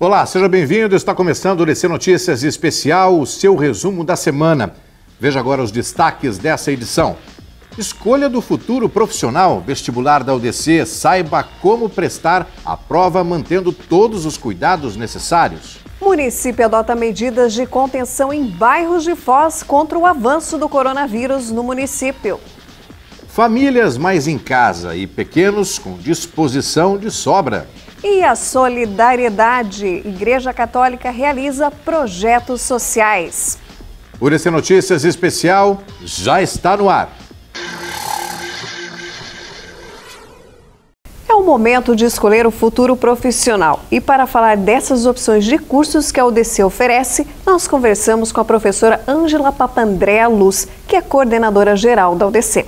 Olá, seja bem-vindo. Está começando o DC Notícias Especial, o seu resumo da semana. Veja agora os destaques dessa edição. Escolha do futuro profissional, vestibular da UDC, saiba como prestar a prova mantendo todos os cuidados necessários. Município adota medidas de contenção em bairros de Foz contra o avanço do coronavírus no município. Famílias mais em casa e pequenos com disposição de sobra. E a solidariedade. Igreja Católica realiza projetos sociais. O DC Notícias Especial já está no ar. É o momento de escolher o futuro profissional. E para falar dessas opções de cursos que a UDC oferece, nós conversamos com a professora Ângela Papandréa Luz, que é coordenadora geral da UDC.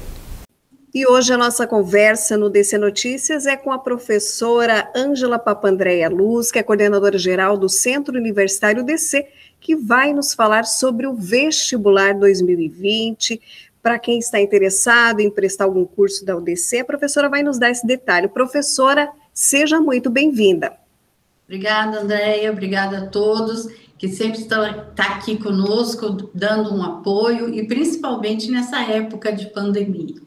E hoje a nossa conversa no DC Notícias é com a professora Ângela Papandréa Luz, que é coordenadora geral do Centro Universitário UDC, que vai nos falar sobre o vestibular 2020. Para quem está interessado em prestar algum curso da UDC, a professora vai nos dar esse detalhe. Professora, seja muito bem-vinda. Obrigada, Andréia, obrigada a todos que sempre estão aqui conosco, dando um apoio, e principalmente nessa época de pandemia.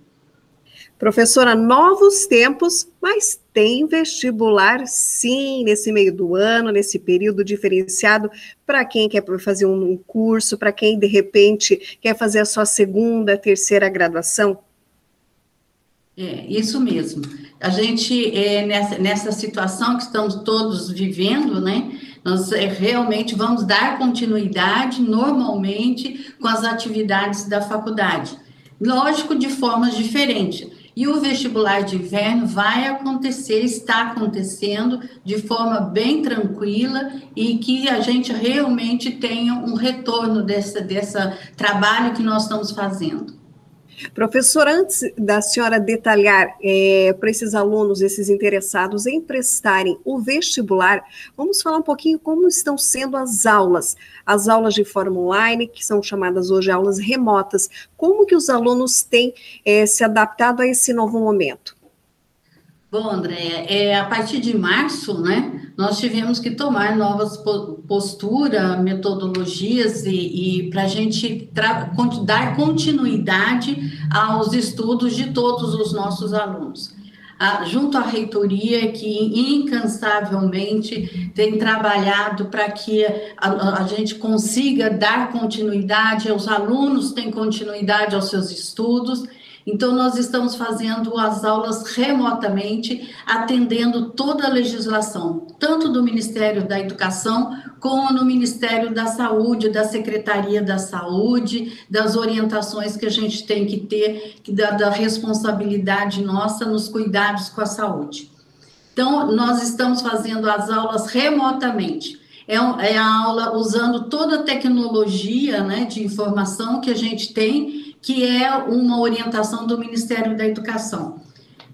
Professora, novos tempos, mas tem vestibular sim nesse meio do ano, nesse período diferenciado para quem quer fazer um curso, para quem de repente quer fazer a sua segunda, terceira graduação? É, isso mesmo. A gente, nessa situação que estamos todos vivendo, né, nós realmente vamos dar continuidade normalmente com as atividades da faculdade. Lógico, de formas diferentes. E o vestibular de inverno vai acontecer, está acontecendo de forma bem tranquila e que a gente realmente tenha um retorno desse trabalho que nós estamos fazendo. Professora, antes da senhora detalhar para esses alunos, esses interessados em prestarem o vestibular, vamos falar um pouquinho como estão sendo as aulas de forma online, que são chamadas hoje aulas remotas. Como que os alunos têm se adaptado a esse novo momento? Bom, Andréia, a partir de março, né, nós tivemos que tomar novas posturas, metodologias e para a gente dar continuidade aos estudos de todos os nossos alunos. Junto à reitoria, que incansavelmente tem trabalhado para que a gente consiga dar continuidade, os alunos têm continuidade aos seus estudos. Então, nós estamos fazendo as aulas remotamente, atendendo toda a legislação, tanto do Ministério da Educação, como no Ministério da Saúde, da Secretaria da Saúde, das orientações que a gente tem que ter, da responsabilidade nossa nos cuidados com a saúde. Então, nós estamos fazendo as aulas remotamente. É a aula usando toda a tecnologia, né, de informação que a gente tem, que é uma orientação do Ministério da Educação.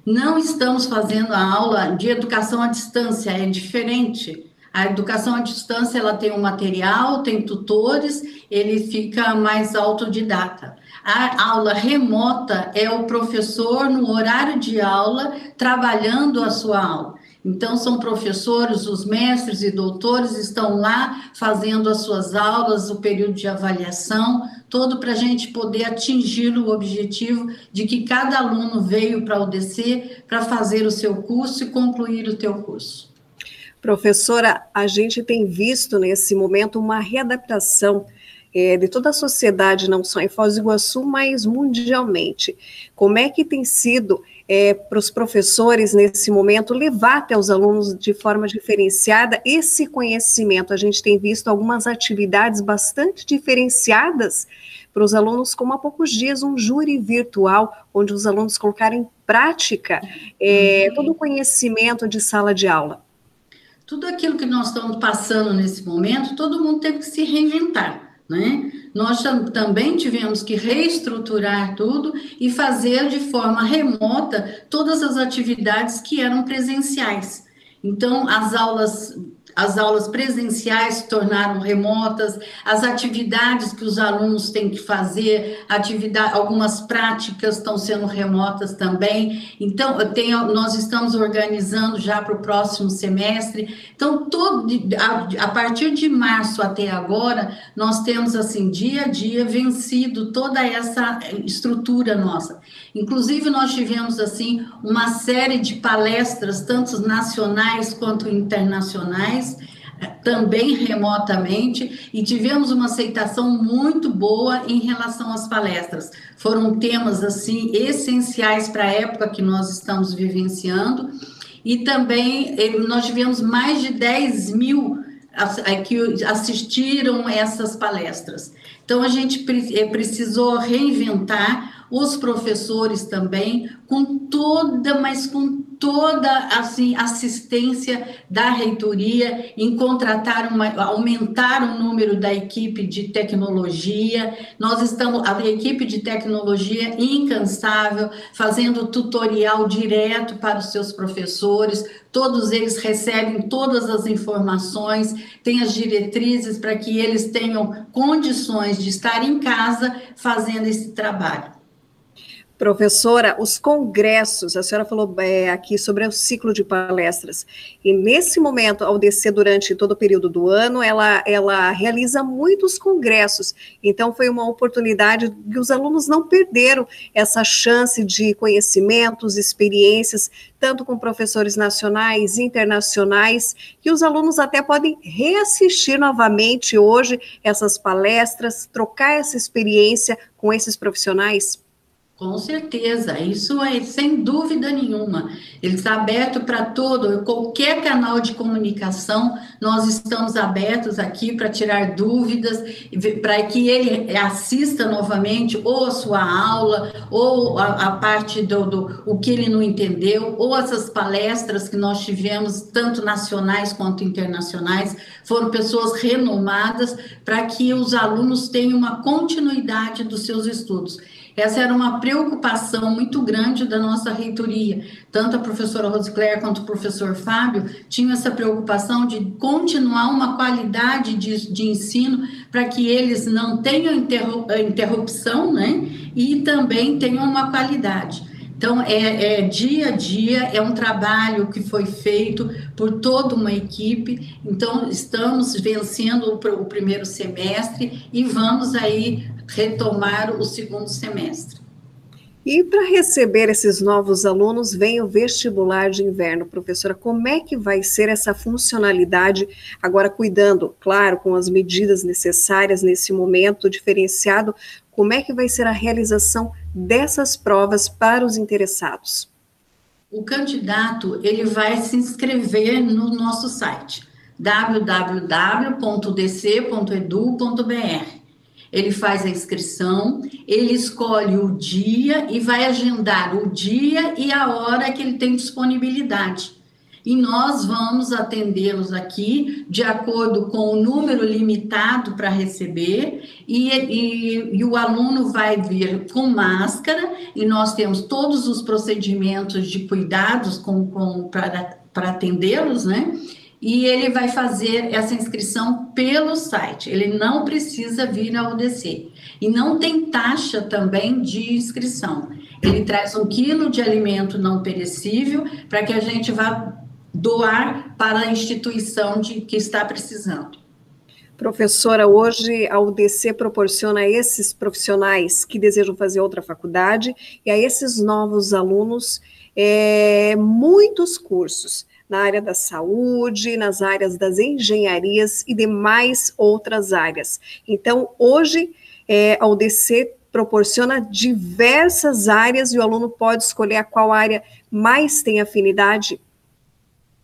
Não estamos fazendo a aula de educação à distância, é diferente. A educação à distância, ela tem um material, tem tutores, ele fica mais autodidata. A aula remota é o professor, no horário de aula, trabalhando a sua aula. Então, são professores, os mestres e doutores estão lá fazendo as suas aulas, o período de avaliação, todo para a gente poder atingir o objetivo de que cada aluno veio para a UDC para fazer o seu curso e concluir o teu curso. Professora, a gente tem visto nesse momento uma readaptação de toda a sociedade, não só em Foz do Iguaçu, mas mundialmente. Como é que tem sido para os professores, nesse momento, levar até os alunos de forma diferenciada esse conhecimento? A gente tem visto algumas atividades bastante diferenciadas para os alunos, como há poucos dias, um júri virtual, onde os alunos colocaram em prática todo o conhecimento de sala de aula. Tudo aquilo que nós estamos passando nesse momento, todo mundo teve que se reinventar, né? Nós também tivemos que reestruturar tudo e fazer de forma remota todas as atividades que eram presenciais. Então, as aulas as aulas presenciais se tornaram remotas, as atividades que os alunos têm que fazer, algumas práticas estão sendo remotas também. Então, nós estamos organizando já para o próximo semestre. Então, a partir de março até agora, nós temos, assim, dia a dia, vencido toda essa estrutura nossa. Inclusive, nós tivemos, assim, uma série de palestras, tanto nacionais quanto internacionais, também remotamente, e tivemos uma aceitação muito boa em relação às palestras. Foram temas, assim, essenciais para a época que nós estamos vivenciando, e também nós tivemos mais de 10 mil que assistiram essas palestras. Então, a gente precisou reinventar os professores também, com toda assim, assistência da reitoria em aumentar o número da equipe de tecnologia. A equipe de tecnologia incansável, fazendo tutorial direto para os seus professores, todos eles recebem todas as informações, têm as diretrizes para que eles tenham condições de estar em casa fazendo esse trabalho. Professora, os congressos, a senhora falou aqui sobre o ciclo de palestras, e nesse momento, ao descer durante todo o período do ano, ela realiza muitos congressos, então foi uma oportunidade que os alunos não perderam essa chance de conhecimentos, experiências, tanto com professores nacionais, internacionais, que os alunos até podem reassistir novamente hoje essas palestras, trocar essa experiência com esses profissionais. Com certeza, isso é sem dúvida nenhuma. Ele está aberto para qualquer canal de comunicação, nós estamos abertos aqui para tirar dúvidas, para que ele assista novamente ou a sua aula, ou a parte o que ele não entendeu, ou essas palestras que nós tivemos, tanto nacionais quanto internacionais, foram pessoas renomadas para que os alunos tenham uma continuidade dos seus estudos. Essa era uma preocupação muito grande da nossa reitoria. Tanto a professora Rosicléia quanto o professor Fábio tinham essa preocupação de continuar uma qualidade de ensino para que eles não tenham interrupção, né? E também tenham uma qualidade. Então, dia a dia, é um trabalho que foi feito por toda uma equipe. Então, estamos vencendo o primeiro semestre e vamos aí retomar o segundo semestre. E para receber esses novos alunos, vem o vestibular de inverno. Professora, como é que vai ser essa funcionalidade, agora cuidando, claro, com as medidas necessárias nesse momento diferenciado, como é que vai ser a realização dessas provas para os interessados? O candidato, ele vai se inscrever no nosso site, www.udc.edu.br. Ele faz a inscrição, ele escolhe o dia e vai agendar o dia e a hora que ele tem disponibilidade. E nós vamos atendê-los aqui de acordo com o número limitado para receber, e o aluno vai vir com máscara, e nós temos todos os procedimentos de cuidados para atendê-los, né? E ele vai fazer essa inscrição pelo site, ele não precisa vir ao UDC. E não tem taxa também de inscrição. Ele traz 1 quilo de alimento não perecível para que a gente vá doar para a instituição que está precisando. Professora, hoje a UDC proporciona a esses profissionais que desejam fazer outra faculdade e a esses novos alunos muitos cursos na área da saúde, nas áreas das engenharias e demais outras áreas. Então, hoje, a UDC proporciona diversas áreas e o aluno pode escolher a qual área mais tem afinidade.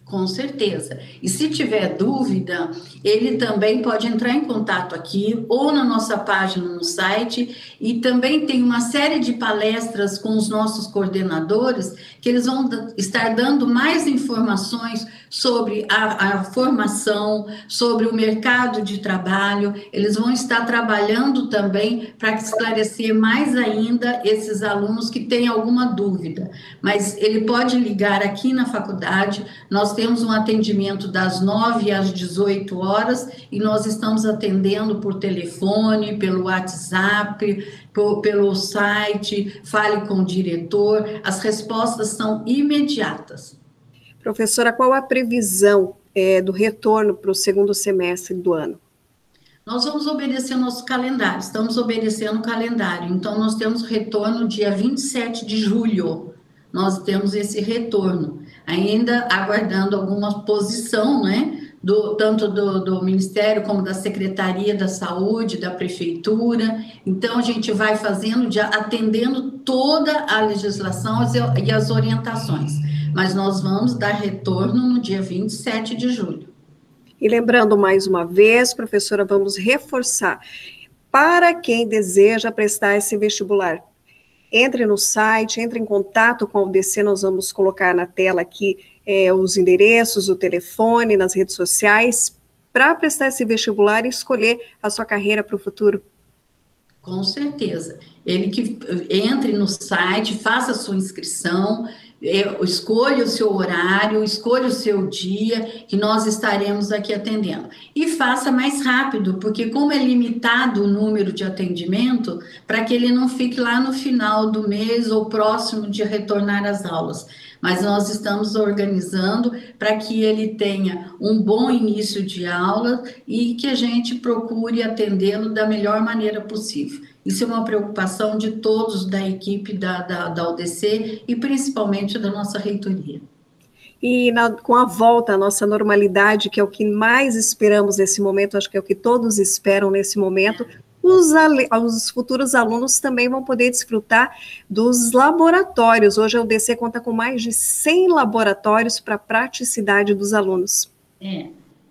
Com certeza. E se tiver dúvida, ele também pode entrar em contato aqui ou na nossa página no site, e também tem uma série de palestras com os nossos coordenadores que eles vão estar dando mais informações sobre a formação, sobre o mercado de trabalho. Eles vão estar trabalhando também para esclarecer mais ainda esses alunos que têm alguma dúvida. Mas ele pode ligar aqui na faculdade, nós temos um atendimento das 9 às 18 horas e nós estamos atendendo por telefone, pelo WhatsApp, pelo site, fale com o diretor, as respostas são imediatas. Professora, qual a previsão do retorno para o segundo semestre do ano? Nós vamos obedecer o nosso calendário, estamos obedecendo o calendário, então nós temos retorno dia 27 de julho, nós temos esse retorno, ainda aguardando alguma posição, né? Tanto do Ministério como da Secretaria da Saúde, da Prefeitura. Então, a gente vai fazendo, atendendo toda a legislação e as orientações. Mas nós vamos dar retorno no dia 27 de julho. E lembrando mais uma vez, professora, vamos reforçar, para quem deseja prestar esse vestibular, entre no site, entre em contato com a UDC, nós vamos colocar na tela aqui os endereços, o telefone, nas redes sociais, para prestar esse vestibular e escolher a sua carreira para o futuro. Com certeza. Ele que entre no site, faça a sua inscrição, escolha o seu horário, escolha o seu dia, que nós estaremos aqui atendendo. E faça mais rápido, porque como é limitado o número de atendimento, para que ele não fique lá no final do mês ou próximo de retornar às aulas. Mas nós estamos organizando para que ele tenha um bom início de aula e que a gente procure atendê-lo da melhor maneira possível. Isso é uma preocupação de todos da equipe da UDC e principalmente da nossa reitoria. E com a volta à nossa normalidade, que é o que mais esperamos nesse momento, acho que é o que todos esperam nesse momento, os futuros alunos também vão poder desfrutar dos laboratórios. Hoje a UDC conta com mais de 100 laboratórios para a praticidade dos alunos.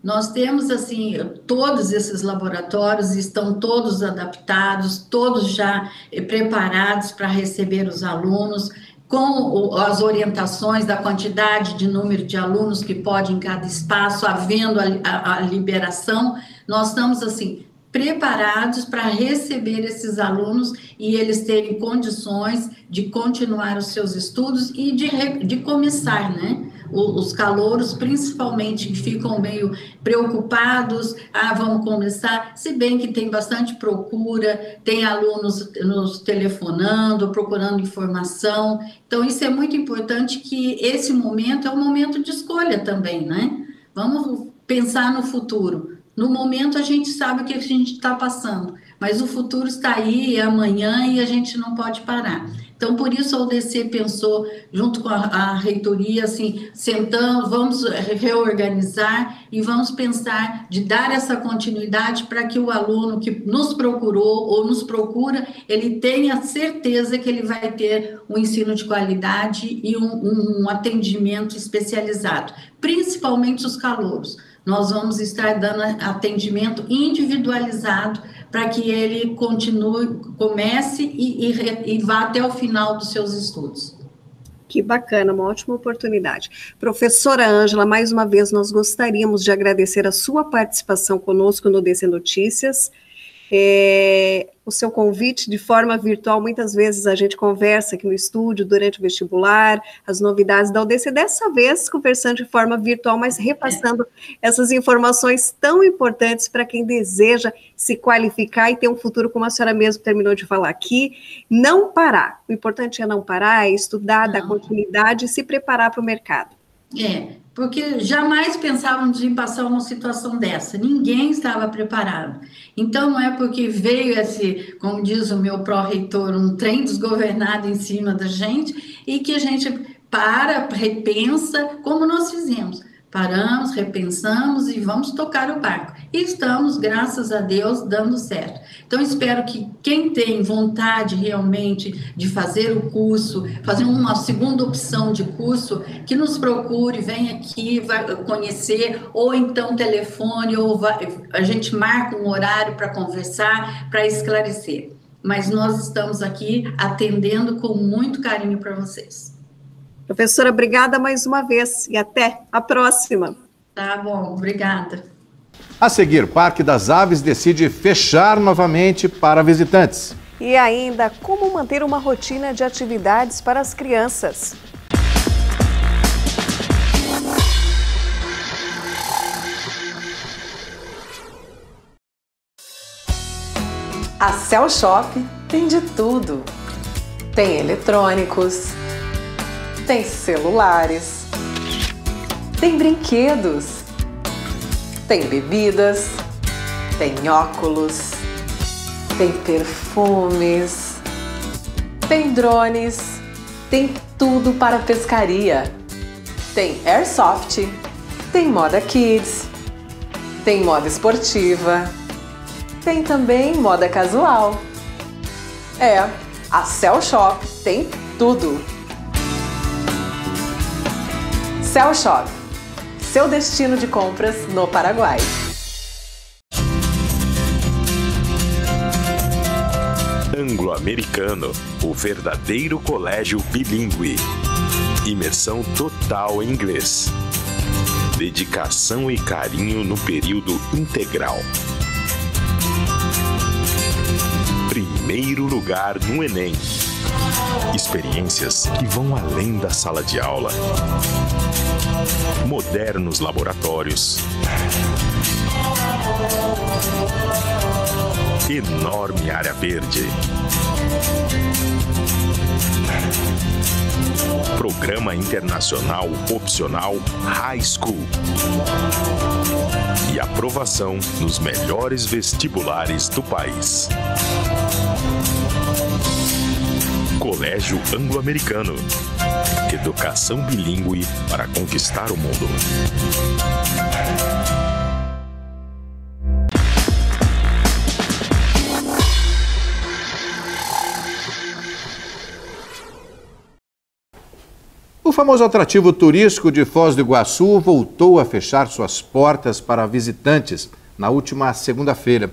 Nós temos, assim, todos esses laboratórios estão todos adaptados, todos já preparados para receber os alunos, com as orientações da quantidade de número de alunos que pode em cada espaço, havendo a liberação. Nós estamos, assim, preparados para receber esses alunos e eles terem condições de continuar os seus estudos e de começar, né? Os calouros, principalmente, que ficam meio preocupados, vamos começar, se bem que tem bastante procura, tem alunos nos telefonando, procurando informação, então isso é muito importante, que esse momento é um momento de escolha também, né? Vamos pensar no futuro. No momento a gente sabe o que a gente está passando, mas o futuro está aí, é amanhã, e a gente não pode parar. Então, por isso a UDC pensou, junto com a reitoria, assim, sentando, vamos reorganizar e vamos pensar de dar essa continuidade para que o aluno que nos procurou ou nos procura, ele tenha certeza que ele vai ter um ensino de qualidade e um atendimento especializado, principalmente os calouros. Nós vamos estar dando atendimento individualizado para que ele continue, comece e vá até o final dos seus estudos. Que bacana, uma ótima oportunidade. Professora Ângela, mais uma vez nós gostaríamos de agradecer a sua participação conosco no DC Notícias. O seu convite de forma virtual, muitas vezes a gente conversa aqui no estúdio durante o vestibular, as novidades da UDC, dessa vez conversando de forma virtual, mas repassando essas informações tão importantes para quem deseja se qualificar e ter um futuro, como a senhora mesmo terminou de falar aqui, não parar. O importante é não parar, é estudar, dar continuidade e se preparar para o mercado. Porque jamais pensávamos em passar uma situação dessa, ninguém estava preparado. Então, não é porque veio esse, como diz o meu pró-reitor, um trem desgovernado em cima da gente, e que a gente repensa, como nós fizemos. Paramos, repensamos e vamos tocar o barco. E estamos, graças a Deus, dando certo. Então, espero que quem tem vontade realmente de fazer o curso, fazer uma segunda opção de curso, que nos procure, venha aqui, vai conhecer, ou então telefone, ou a gente marca um horário para conversar, para esclarecer. Mas nós estamos aqui atendendo com muito carinho para vocês. Professora, obrigada mais uma vez e até a próxima. Tá bom, obrigada. A seguir, Parque das Aves decide fechar novamente para visitantes. E ainda, como manter uma rotina de atividades para as crianças. A Cell Shop tem de tudo. Tem eletrônicos, tem celulares, tem brinquedos, tem bebidas, tem óculos, tem perfumes, tem drones, tem tudo para pescaria. Tem airsoft, tem moda kids, tem moda esportiva, tem também moda casual. A Cell Shop tem tudo. Cell Shop, seu destino de compras no Paraguai. Anglo-Americano, o verdadeiro colégio bilíngue. Imersão total em inglês. Dedicação e carinho no período integral. Primeiro lugar no Enem. Experiências que vão além da sala de aula. Modernos laboratórios. Enorme área verde. Programa internacional opcional High School. E aprovação nos melhores vestibulares do país. Colégio Anglo-Americano. Educação bilíngue para conquistar o mundo. O famoso atrativo turístico de Foz do Iguaçu voltou a fechar suas portas para visitantes na última segunda-feira.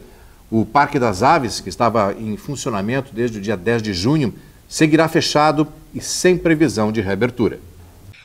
O Parque das Aves, que estava em funcionamento desde o dia 10 de junho, seguirá fechado e sem previsão de reabertura.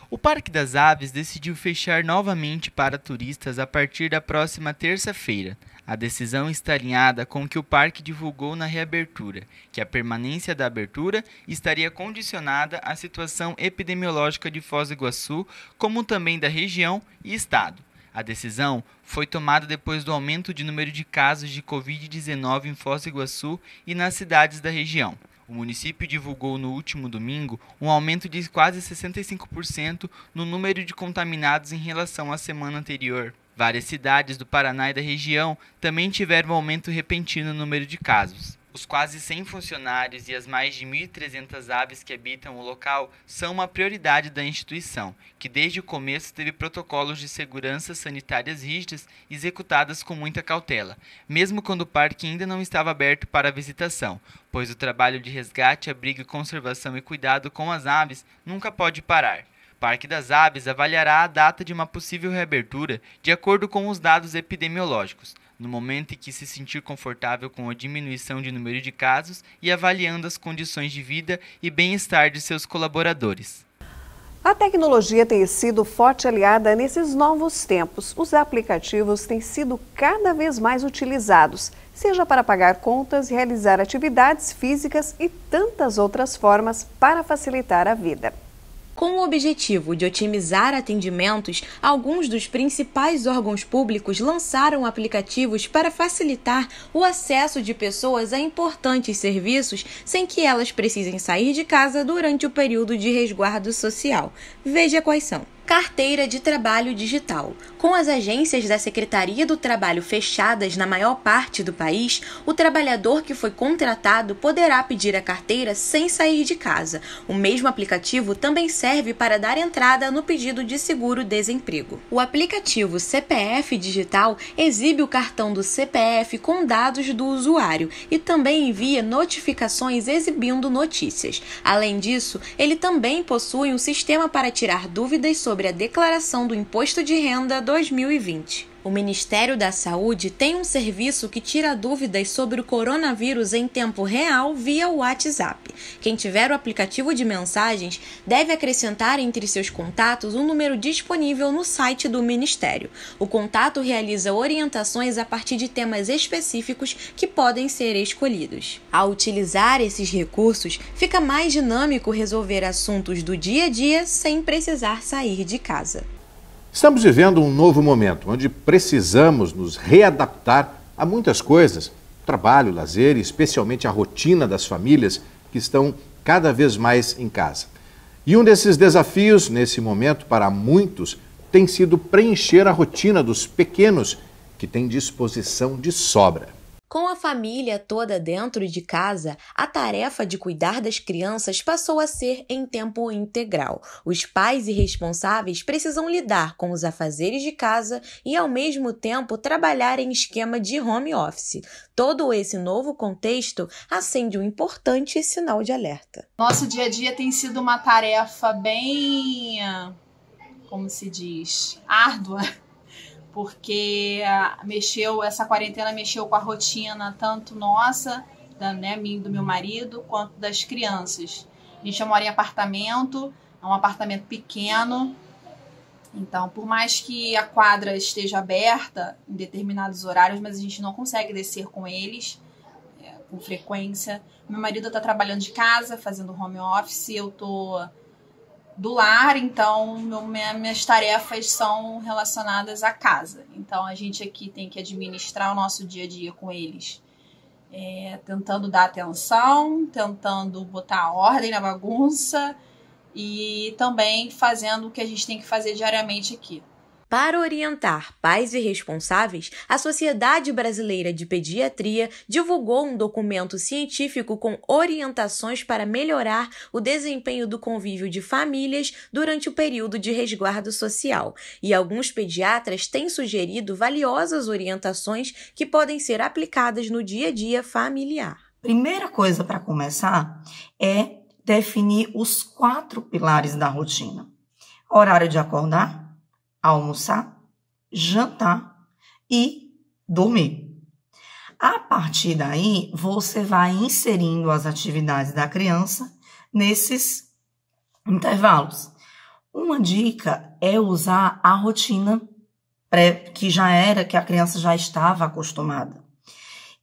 O Parque das Aves decidiu fechar novamente para turistas a partir da próxima terça-feira. A decisão está alinhada com o que o parque divulgou na reabertura, que a permanência da abertura estaria condicionada à situação epidemiológica de Foz do Iguaçu, como também da região e estado. A decisão foi tomada depois do aumento de número de casos de Covid-19 em Foz do Iguaçu e nas cidades da região. O município divulgou no último domingo um aumento de quase 65% no número de contaminados em relação à semana anterior. Várias cidades do Paraná e da região também tiveram um aumento repentino no número de casos. Os quase 100 funcionários e as mais de 1.300 aves que habitam o local são uma prioridade da instituição, que desde o começo teve protocolos de segurança sanitárias rígidas executadas com muita cautela, mesmo quando o parque ainda não estava aberto para visitação, pois o trabalho de resgate, abrigo, conservação e cuidado com as aves nunca pode parar. O Parque das Aves avaliará a data de uma possível reabertura de acordo com os dados epidemiológicos, no momento em que se sentir confortável com a diminuição de número de casos e avaliando as condições de vida e bem-estar de seus colaboradores. A tecnologia tem sido forte aliada nesses novos tempos. Os aplicativos têm sido cada vez mais utilizados, seja para pagar contas, realizar atividades físicas e tantas outras formas para facilitar a vida. Com o objetivo de otimizar atendimentos, alguns dos principais órgãos públicos lançaram aplicativos para facilitar o acesso de pessoas a importantes serviços sem que elas precisem sair de casa durante o período de resguardo social. Veja quais são. Carteira de Trabalho Digital. Com as agências da Secretaria do Trabalho fechadas na maior parte do país, o trabalhador que foi contratado poderá pedir a carteira sem sair de casa. O mesmo aplicativo também serve para dar entrada no pedido de seguro-desemprego. O aplicativo CPF Digital exibe o cartão do CPF com dados do usuário e também envia notificações exibindo notícias. Além disso, ele também possui um sistema para tirar dúvidas sobre a declaração do Imposto de Renda 2020. O Ministério da Saúde tem um serviço que tira dúvidas sobre o coronavírus em tempo real via WhatsApp. Quem tiver o aplicativo de mensagens deve acrescentar entre seus contatos um número disponível no site do Ministério. O contato realiza orientações a partir de temas específicos que podem ser escolhidos. Ao utilizar esses recursos, fica mais dinâmico resolver assuntos do dia a dia sem precisar sair de casa. Estamos vivendo um novo momento, onde precisamos nos readaptar a muitas coisas. Trabalho, lazer e especialmente a rotina das famílias que estão cada vez mais em casa. E um desses desafios, nesse momento, para muitos, tem sido preencher a rotina dos pequenos, que têm disposição de sobra. Com a família toda dentro de casa, a tarefa de cuidar das crianças passou a ser em tempo integral. Os pais e responsáveis precisam lidar com os afazeres de casa e, ao mesmo tempo, trabalhar em esquema de home office. Todo esse novo contexto acende um importante sinal de alerta. Nosso dia a dia tem sido uma tarefa bem, como se diz, árdua. Porque essa quarentena mexeu com a rotina tanto nossa, minha e do meu marido, quanto das crianças. A gente mora em apartamento, é um apartamento pequeno, então por mais que a quadra esteja aberta em determinados horários, mas a gente não consegue descer com eles com frequência. Meu marido está trabalhando de casa, fazendo home office, eu estou do lar, então minhas tarefas são relacionadas à casa. Então a gente aqui tem que administrar o nosso dia a dia com eles, tentando dar atenção, tentando botar ordem na bagunça e também fazendo o que a gente tem que fazer diariamente aqui. Para orientar pais e responsáveis, a Sociedade Brasileira de Pediatria divulgou um documento científico com orientações para melhorar o desempenho do convívio de famílias durante o período de resguardo social. E alguns pediatras têm sugerido valiosas orientações que podem ser aplicadas no dia a dia familiar. Primeira coisa para começar é definir os 4 pilares da rotina. Horário de acordar, almoçar, jantar e dormir. A partir daí, você vai inserindo as atividades da criança nesses intervalos. Uma dica é usar a rotina que a criança já estava acostumada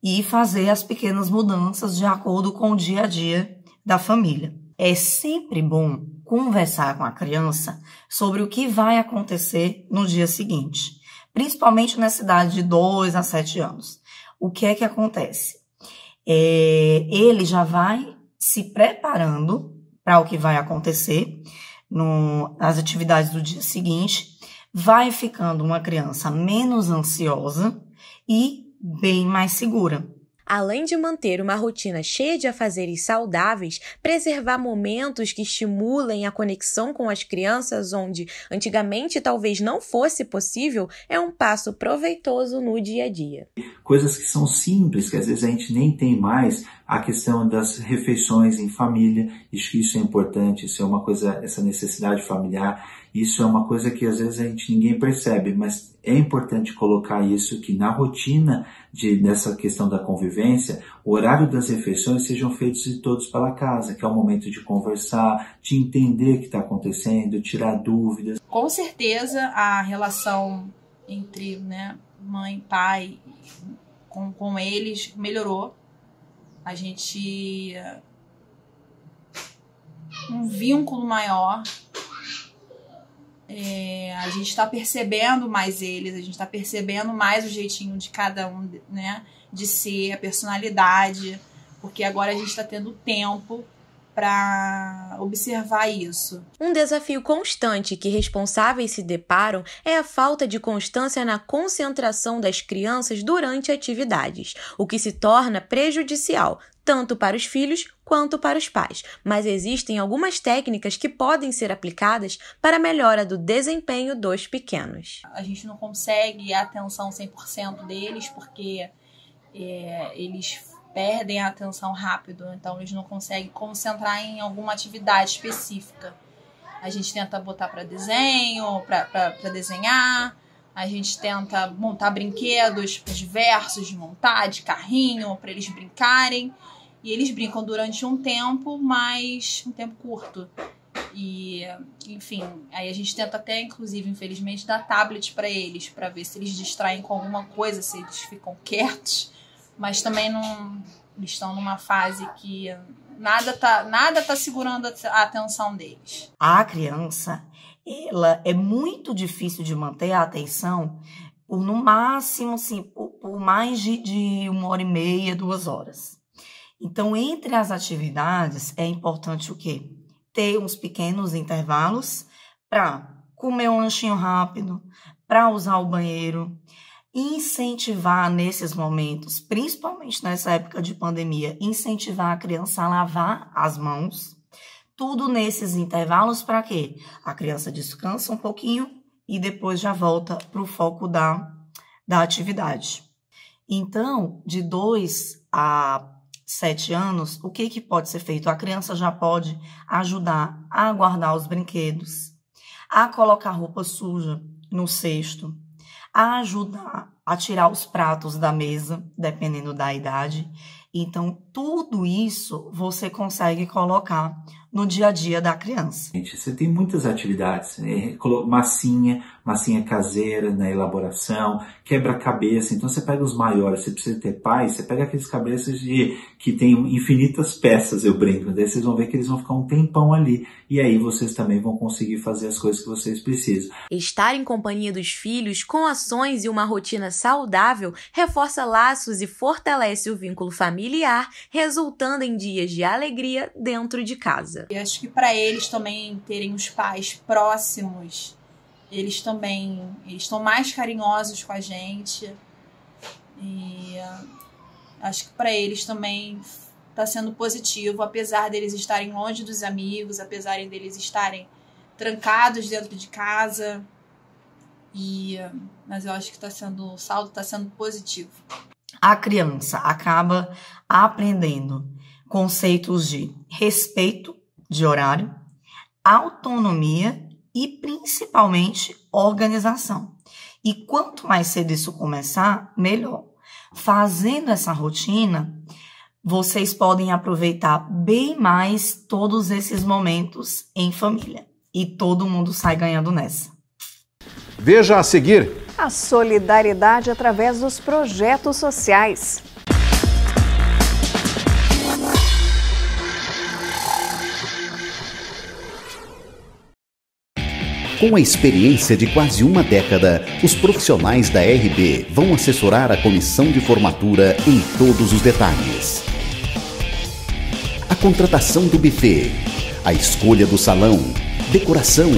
e fazer as pequenas mudanças de acordo com o dia a dia da família. É sempre bom conversar com a criança sobre o que vai acontecer no dia seguinte, principalmente nessa idade de 2 a 7 anos. O que é que acontece? Ele já vai se preparando para o que vai acontecer nas atividades do dia seguinte, vai ficando uma criança menos ansiosa e bem mais segura. Além de manter uma rotina cheia de afazeres saudáveis, preservar momentos que estimulem a conexão com as crianças onde antigamente talvez não fosse possível, é um passo proveitoso no dia a dia. Coisas que são simples, que às vezes a gente nem tem mais, a questão das refeições em família, isso é importante, isso é uma coisa, essa necessidade familiar, isso é uma coisa que às vezes ninguém percebe, mas é importante colocar isso, que na rotina dessa questão da convivência, o horário das refeições sejam feitos de todos pela casa, que é o momento de conversar, de entender o que está acontecendo, tirar dúvidas. Com certeza a relação entre mãe e pai com eles melhorou. A gente um vínculo maior. A gente está percebendo mais eles, a gente está percebendo mais o jeitinho de cada um, de ser, a personalidade, porque agora a gente está tendo tempo para observar isso. Um desafio constante que responsáveis se deparam é a falta de constância na concentração das crianças durante atividades, o que se torna prejudicial, tanto para os filhos quanto para os pais. Mas existem algumas técnicas que podem ser aplicadas para a melhora do desempenho dos pequenos. A gente não consegue a atenção 100% deles, porque eles perdem a atenção rápido, então eles não conseguem concentrar em alguma atividade específica. A gente tenta botar para desenho, para desenhar, A gente tenta montar brinquedos diversos de montar, de carrinho, para eles brincarem. E eles brincam durante um tempo, mas um tempo curto. E, enfim, aí a gente tenta até, inclusive, infelizmente, dar tablet para eles, para ver se eles distraem com alguma coisa, se eles ficam quietos. Mas também não, eles estão numa fase que nada tá segurando a atenção deles. A criança, ela é muito difícil de manter a atenção por, no máximo, assim, por mais de 1h30, 2 horas. Então, entre as atividades, é importante o quê? Ter uns pequenos intervalos para comer um lanchinho rápido, para usar o banheiro, incentivar nesses momentos, principalmente nessa época de pandemia, incentivar a criança a lavar as mãos, tudo nesses intervalos para quê? A criança descansa um pouquinho e depois já volta para o foco da atividade. Então, de 2 a 7 anos, o que pode ser feito? A criança já pode ajudar a guardar os brinquedos, a colocar roupa suja no cesto, a ajudar a tirar os pratos da mesa, dependendo da idade. Então, tudo isso você consegue colocar no dia a dia da criança. Você tem muitas atividades, massinha caseira na elaboração, quebra-cabeça. Então você pega os maiores, você precisa ter pais, você pega aqueles cabeças que tem infinitas peças, eu brinco. Daí vocês vão ver que eles vão ficar um tempão ali. E aí vocês também vão conseguir fazer as coisas que vocês precisam. Estar em companhia dos filhos com ações e uma rotina saudável reforça laços e fortalece o vínculo familiar, resultando em dias de alegria dentro de casa. E acho que para eles também terem os pais próximos, eles estão mais carinhosos com a gente. E acho que para eles também está sendo positivo, apesar deles estarem longe dos amigos, apesar deles estarem trancados dentro de casa. Mas eu acho que o saldo está sendo positivo. A criança acaba aprendendo conceitos de respeito de horário, autonomia e principalmente organização. E quanto mais cedo isso começar, melhor. Fazendo essa rotina, vocês podem aproveitar bem mais todos esses momentos em família. E todo mundo sai ganhando nessa. Veja a seguir. A solidariedade através dos projetos sociais. Com a experiência de quase uma década, os profissionais da RB vão assessorar a comissão de formatura em todos os detalhes. A contratação do buffet, a escolha do salão, decoração,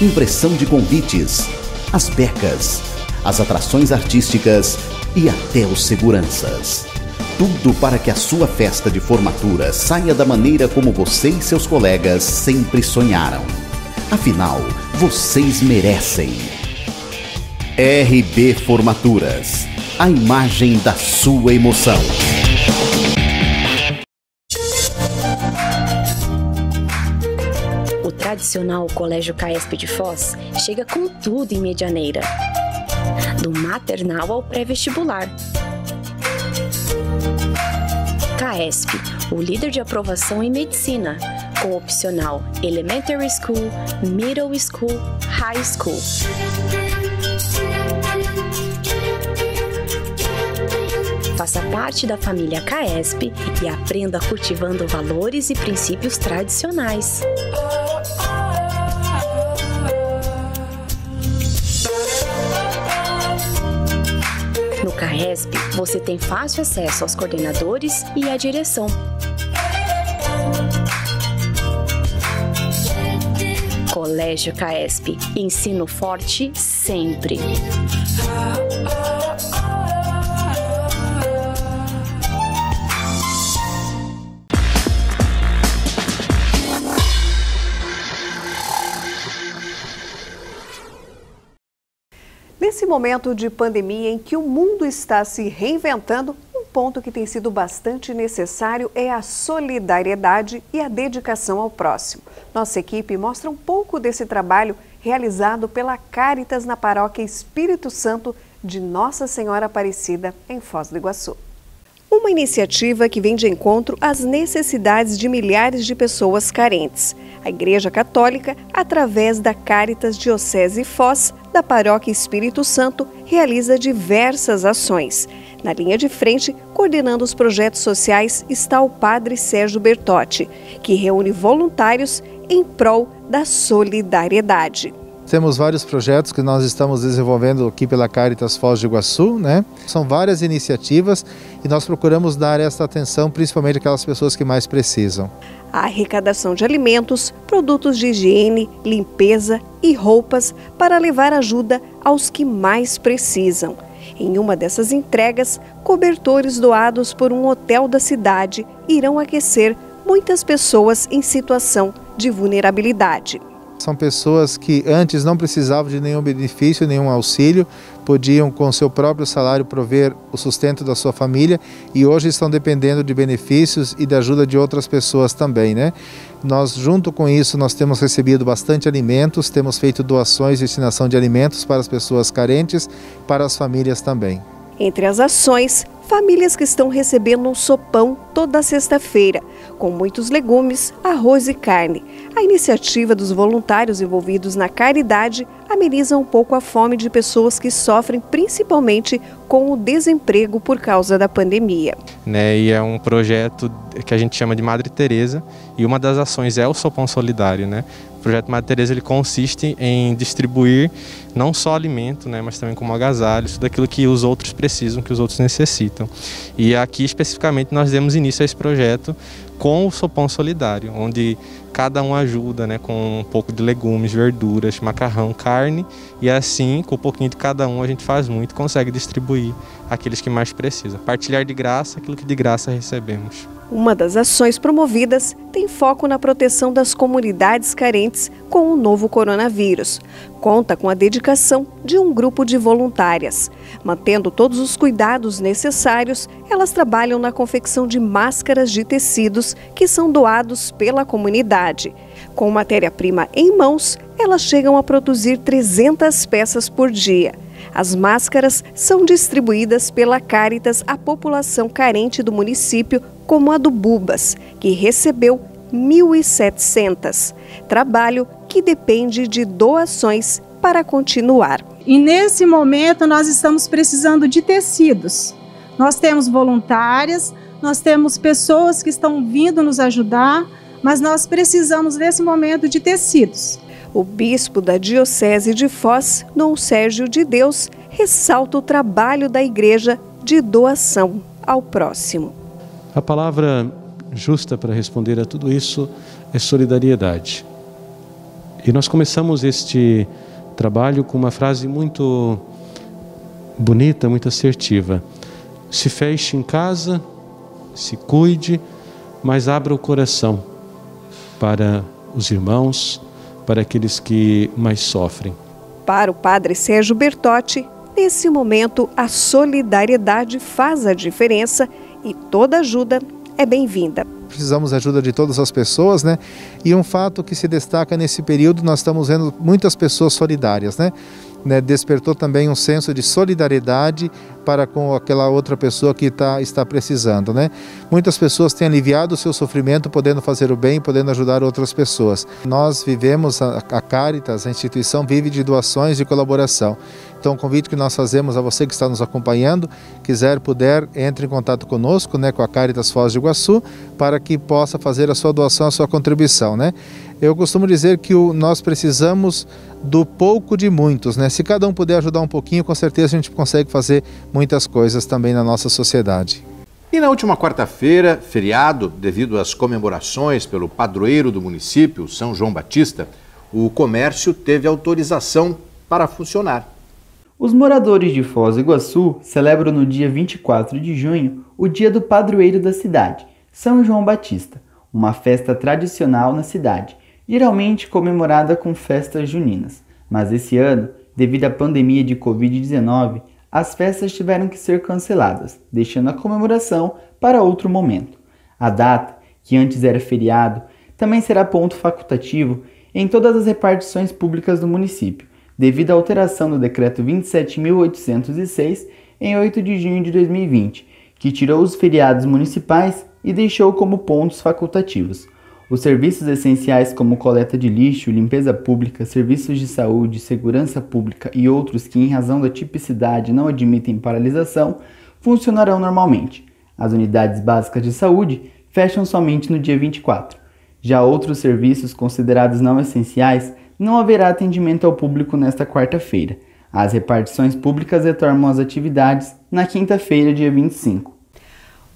impressão de convites, as becas, as atrações artísticas e até os seguranças. Tudo para que a sua festa de formatura saia da maneira como você e seus colegas sempre sonharam. Afinal, vocês merecem. RB Formaturas, a imagem da sua emoção. O tradicional Colégio CAESP de Foz chega com tudo em Medianeira. Do maternal ao pré-vestibular. CAESP, o líder de aprovação em medicina, com opcional Elementary School, Middle School, High School. Faça parte da família CAESP e aprenda cultivando valores e princípios tradicionais. No CAESP, você tem fácil acesso aos coordenadores e à direção. Colégio CAESP, ensino forte sempre. Nesse momento de pandemia em que o mundo está se reinventando, um ponto que tem sido bastante necessário é a solidariedade e a dedicação ao próximo. Nossa equipe mostra um pouco desse trabalho realizado pela Caritas na Paróquia Espírito Santo de Nossa Senhora Aparecida, em Foz do Iguaçu. Uma iniciativa que vem de encontro às necessidades de milhares de pessoas carentes. A Igreja Católica, através da Caritas Diocese Foz, da Paróquia Espírito Santo, realiza diversas ações. Na linha de frente, coordenando os projetos sociais, está o Padre Sérgio Bertotti, que reúne voluntários em prol da solidariedade. Temos vários projetos que nós estamos desenvolvendo aqui pela Caritas Foz do Iguaçu, né? São várias iniciativas e nós procuramos dar essa atenção principalmente àquelas pessoas que mais precisam. A arrecadação de alimentos, produtos de higiene, limpeza e roupas para levar ajuda aos que mais precisam. Em uma dessas entregas, cobertores doados por um hotel da cidade irão aquecer muitas pessoas em situação de vulnerabilidade. São pessoas que antes não precisavam de nenhum benefício, nenhum auxílio, podiam com seu próprio salário prover o sustento da sua família e hoje estão dependendo de benefícios e da ajuda de outras pessoas também, né? Nós, junto com isso, nós temos recebido bastante alimentos, temos feito doações e destinação de alimentos para as pessoas carentes, para as famílias também. Entre as ações, famílias que estão recebendo um sopão toda sexta-feira, com muitos legumes, arroz e carne. A iniciativa dos voluntários envolvidos na caridade ameniza um pouco a fome de pessoas que sofrem principalmente com o desemprego por causa da pandemia. E é um projeto que a gente chama de Madre Teresa e uma das ações é o Sopão Solidário, né? O projeto Madre Teresa ele consiste em distribuir não só alimento, mas também como agasalhos, tudo aquilo que os outros precisam, que os outros necessitam. E aqui especificamente nós demos início a esse projeto com o Sopão Solidário, onde cada um ajuda, com um pouco de legumes, verduras, macarrão, carne, e assim, com um pouquinho de cada um, a gente faz muito e consegue distribuir aqueles que mais precisam. Partilhar de graça aquilo que de graça recebemos. Uma das ações promovidas tem foco na proteção das comunidades carentes com o novo coronavírus. Conta com a dedicação de um grupo de voluntárias. Mantendo todos os cuidados necessários, elas trabalham na confecção de máscaras de tecidos que são doados pela comunidade. Com matéria-prima em mãos, elas chegam a produzir 300 peças por dia. As máscaras são distribuídas pela Caritas à população carente do município, como a do Bubas, que recebeu 1.700. Trabalho que depende de doações para continuar. E nesse momento nós estamos precisando de tecidos. Nós temos voluntárias, nós temos pessoas que estão vindo nos ajudar, mas nós precisamos nesse momento de tecidos. O bispo da Diocese de Foz, Dom Sérgio de Deus, ressalta o trabalho da igreja de doação ao próximo. A palavra justa para responder a tudo isso é solidariedade. E nós começamos este trabalho com uma frase muito bonita, muito assertiva. Se feche em casa, se cuide, mas abra o coração para os irmãos, para aqueles que mais sofrem. Para o Padre Sérgio Bertotti, nesse momento a solidariedade faz a diferença e toda ajuda é bem-vinda. Precisamos da ajuda de todas as pessoas, E um fato que se destaca nesse período, nós estamos vendo muitas pessoas solidárias, Despertou também um senso de solidariedade para com aquela outra pessoa que está precisando, Muitas pessoas têm aliviado o seu sofrimento, podendo fazer o bem, podendo ajudar outras pessoas. Nós vivemos, a Caritas, a instituição vive de doações e colaboração. Então o convite que nós fazemos a você que está nos acompanhando, puder, entre em contato conosco, com a Caritas Foz do Iguaçu, para que possa fazer a sua doação, a sua contribuição, Eu costumo dizer que nós precisamos do pouco de muitos, Se cada um puder ajudar um pouquinho, com certeza a gente consegue fazer muitas coisas também na nossa sociedade. E na última quarta-feira, feriado, devido às comemorações pelo padroeiro do município, São João Batista, o comércio teve autorização para funcionar. Os moradores de Foz do Iguaçu celebram no dia 24 de junho o dia do padroeiro da cidade, São João Batista, uma festa tradicional na cidade, geralmente comemorada com festas juninas. Mas esse ano, devido à pandemia de Covid-19, as festas tiveram que ser canceladas, deixando a comemoração para outro momento. A data, que antes era feriado, também será ponto facultativo em todas as repartições públicas do município, devido à alteração do Decreto 27.806, em 8 de junho de 2020, que tirou os feriados municipais e deixou como pontos facultativos os serviços essenciais como coleta de lixo, limpeza pública, serviços de saúde, segurança pública e outros que, em razão da tipicidade, não admitem paralisação, funcionarão normalmente. As unidades básicas de saúde fecham somente no dia 24. Já outros serviços considerados não essenciais, não haverá atendimento ao público nesta quarta-feira. As repartições públicas retomam as atividades na quinta-feira, dia 25.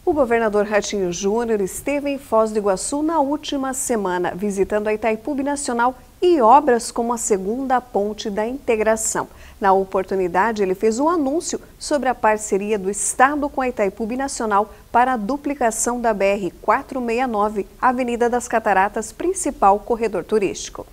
O governador Ratinho Júnior esteve em Foz do Iguaçu na última semana, visitando a Itaipu Binacional e obras como a segunda ponte da integração. Na oportunidade, ele fez um anúncio sobre a parceria do Estado com a Itaipu Binacional para a duplicação da BR-469, Avenida das Cataratas, principal corredor turístico.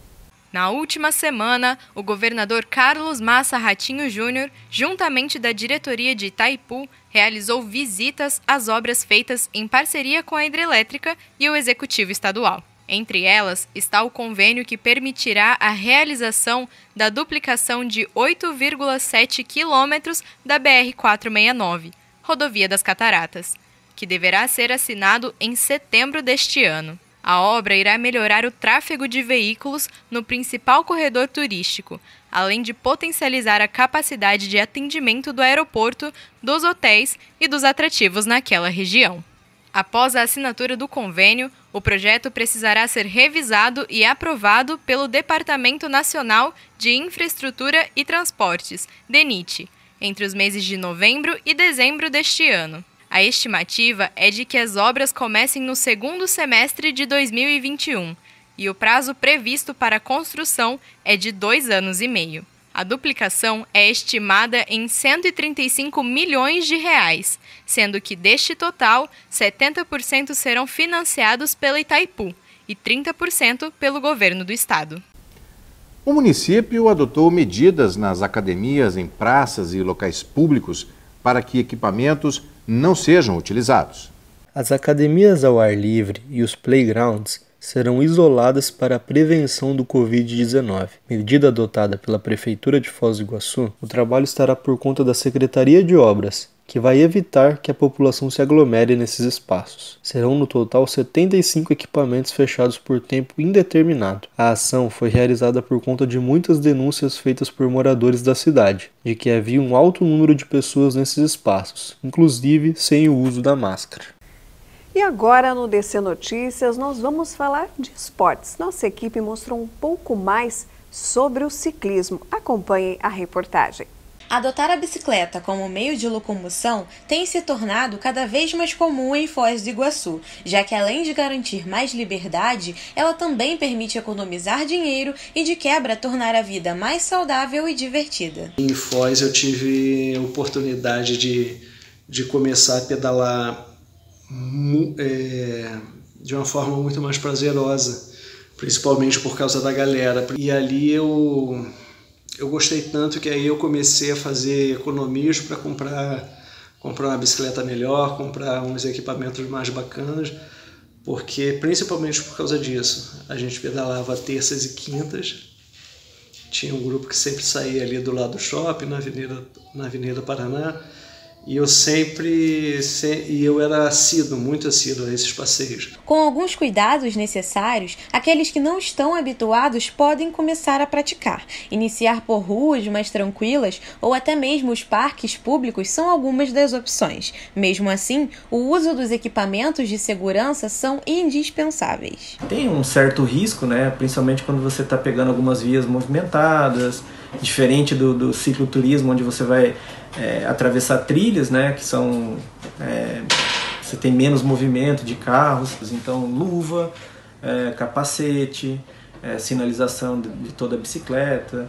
Na última semana, o governador Carlos Massa Ratinho Júnior, juntamente da diretoria de Itaipu, realizou visitas às obras feitas em parceria com a hidrelétrica e o executivo estadual. Entre elas está o convênio que permitirá a realização da duplicação de 8,7 quilômetros da BR-469, Rodovia das Cataratas, que deverá ser assinado em setembro deste ano. A obra irá melhorar o tráfego de veículos no principal corredor turístico, além de potencializar a capacidade de atendimento do aeroporto, dos hotéis e dos atrativos naquela região. Após a assinatura do convênio, o projeto precisará ser revisado e aprovado pelo Departamento Nacional de Infraestrutura e Transportes, DENIT, entre os meses de novembro e dezembro deste ano. A estimativa é de que as obras comecem no segundo semestre de 2021 e o prazo previsto para a construção é de 2 anos e meio. A duplicação é estimada em 135 milhões de reais, sendo que deste total, 70% serão financiados pela Itaipu e 30% pelo governo do estado. O município adotou medidas nas academias, em praças e locais públicos para que equipamentos não sejam utilizados. As academias ao ar livre e os playgrounds serão isoladas para a prevenção do Covid-19. Medida adotada pela Prefeitura de Foz do Iguaçu, o trabalho estará por conta da Secretaria de Obras, que vai evitar que a população se aglomere nesses espaços. Serão no total 75 equipamentos fechados por tempo indeterminado. A ação foi realizada por conta de muitas denúncias feitas por moradores da cidade, de que havia um alto número de pessoas nesses espaços, inclusive sem o uso da máscara. E agora no DC Notícias nós vamos falar de esportes. Nossa equipe mostrou um pouco mais sobre o ciclismo. Acompanhem a reportagem. Adotar a bicicleta como meio de locomoção tem se tornado cada vez mais comum em Foz do Iguaçu, já que além de garantir mais liberdade, ela também permite economizar dinheiro e de quebra tornar a vida mais saudável e divertida. Em Foz eu tive a oportunidade de começar a pedalar de uma forma muito mais prazerosa, principalmente por causa da galera. E ali eu gostei tanto que aí eu comecei a fazer economias para comprar uma bicicleta melhor, comprar uns equipamentos mais bacanas, porque principalmente por causa disso. A gente pedalava terças e quintas, tinha um grupo que sempre saía ali do lado do shopping, na Avenida Paraná, e eu era muito assíduo a esses passeios. Com alguns cuidados necessários, aqueles que não estão habituados podem começar a praticar. Iniciar por ruas mais tranquilas ou até mesmo os parques públicos são algumas das opções. Mesmo assim, o uso dos equipamentos de segurança são indispensáveis. Tem um certo risco, né? Principalmente quando você está pegando algumas vias movimentadas, diferente do cicloturismo, onde você vai atravessar trilhas, né, que são você tem menos movimento de carros, então luva, capacete, sinalização de toda a bicicleta,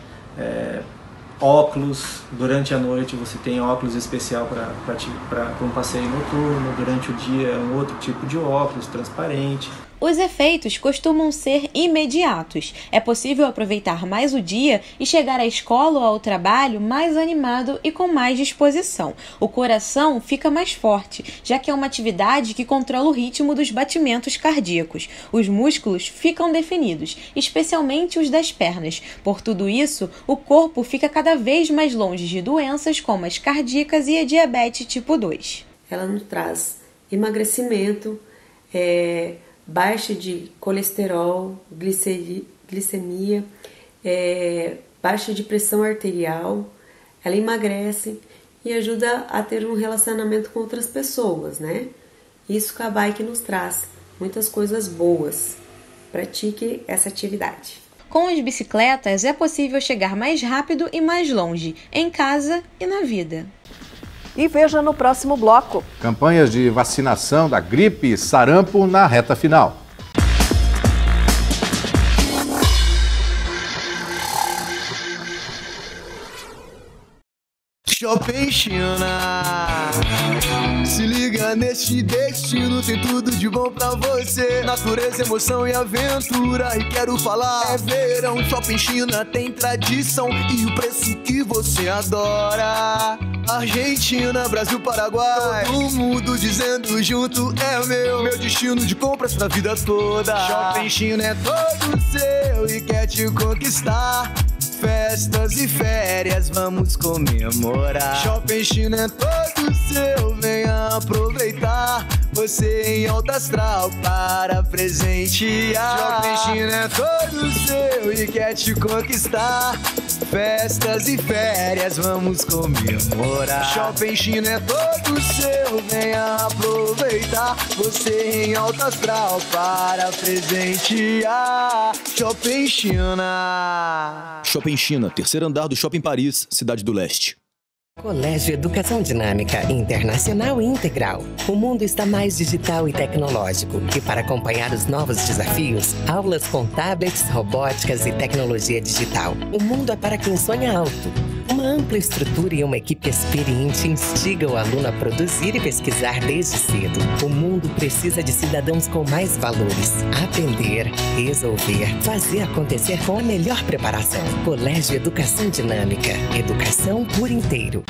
óculos. Durante a noite você tem óculos especial para um passeio noturno, durante o dia é um outro tipo de óculos transparente. Os efeitos costumam ser imediatos. É possível aproveitar mais o dia e chegar à escola ou ao trabalho mais animado e com mais disposição. O coração fica mais forte, já que é uma atividade que controla o ritmo dos batimentos cardíacos. Os músculos ficam definidos, especialmente os das pernas. Por tudo isso, o corpo fica cada vez mais longe de doenças como as cardíacas e a diabetes tipo 2. Ela nos traz emagrecimento, baixa de colesterol, glicemia, baixa de pressão arterial. Ela emagrece e ajuda a ter um relacionamento com outras pessoas, né? Isso que a bike nos traz, muitas coisas boas. Pratique essa atividade. Com as bicicletas é possível chegar mais rápido e mais longe, em casa e na vida. E veja no próximo bloco. Campanhas de vacinação da gripe e sarampo na reta final. Shopping China. Se liga neste destino, tem tudo de bom pra você. Natureza, emoção e aventura. E quero falar, é verão. Shopping China tem tradição e o preço que você adora. Argentina, Brasil, Paraguai, todo mundo dizendo junto é meu destino de compras pra vida toda. Shopping China é todo seu e quer te conquistar. Festas e férias, vamos comemorar. Shopping China é todo seu, venha aproveitar. Você em alta astral para presentear. Shopping China é todo seu e quer te conquistar. Festas e férias, vamos comemorar. Shopping China é todo seu, venha aproveitar. Você em alta astral para presentear. Shopping China. Shopping China, terceiro andar do Shopping Paris, Cidade do Leste. Colégio Educação Dinâmica Internacional e Integral. O mundo está mais digital e tecnológico. E para acompanhar os novos desafios, aulas com tablets, robóticas e tecnologia digital. O mundo é para quem sonha alto. Uma ampla estrutura e uma equipe experiente instiga o aluno a produzir e pesquisar desde cedo. O mundo precisa de cidadãos com mais valores. Aprender, resolver, fazer acontecer com a melhor preparação. Colégio Educação Dinâmica. Educação por inteiro.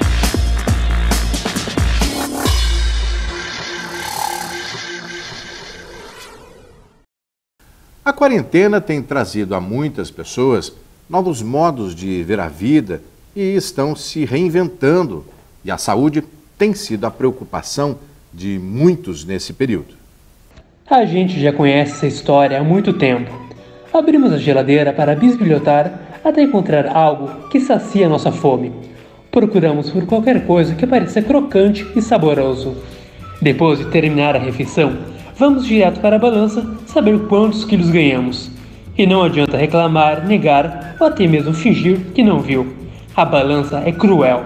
A quarentena tem trazido a muitas pessoas novos modos de ver a vida e estão se reinventando. E a saúde tem sido a preocupação de muitos nesse período. A gente já conhece essa história há muito tempo. Abrimos a geladeira para bisbilhotar até encontrar algo que sacia nossa fome. Procuramos por qualquer coisa que pareça crocante e saboroso. Depois de terminar a refeição, vamos direto para a balança saber quantos quilos ganhamos. E não adianta reclamar, negar ou até mesmo fingir que não viu. A balança é cruel.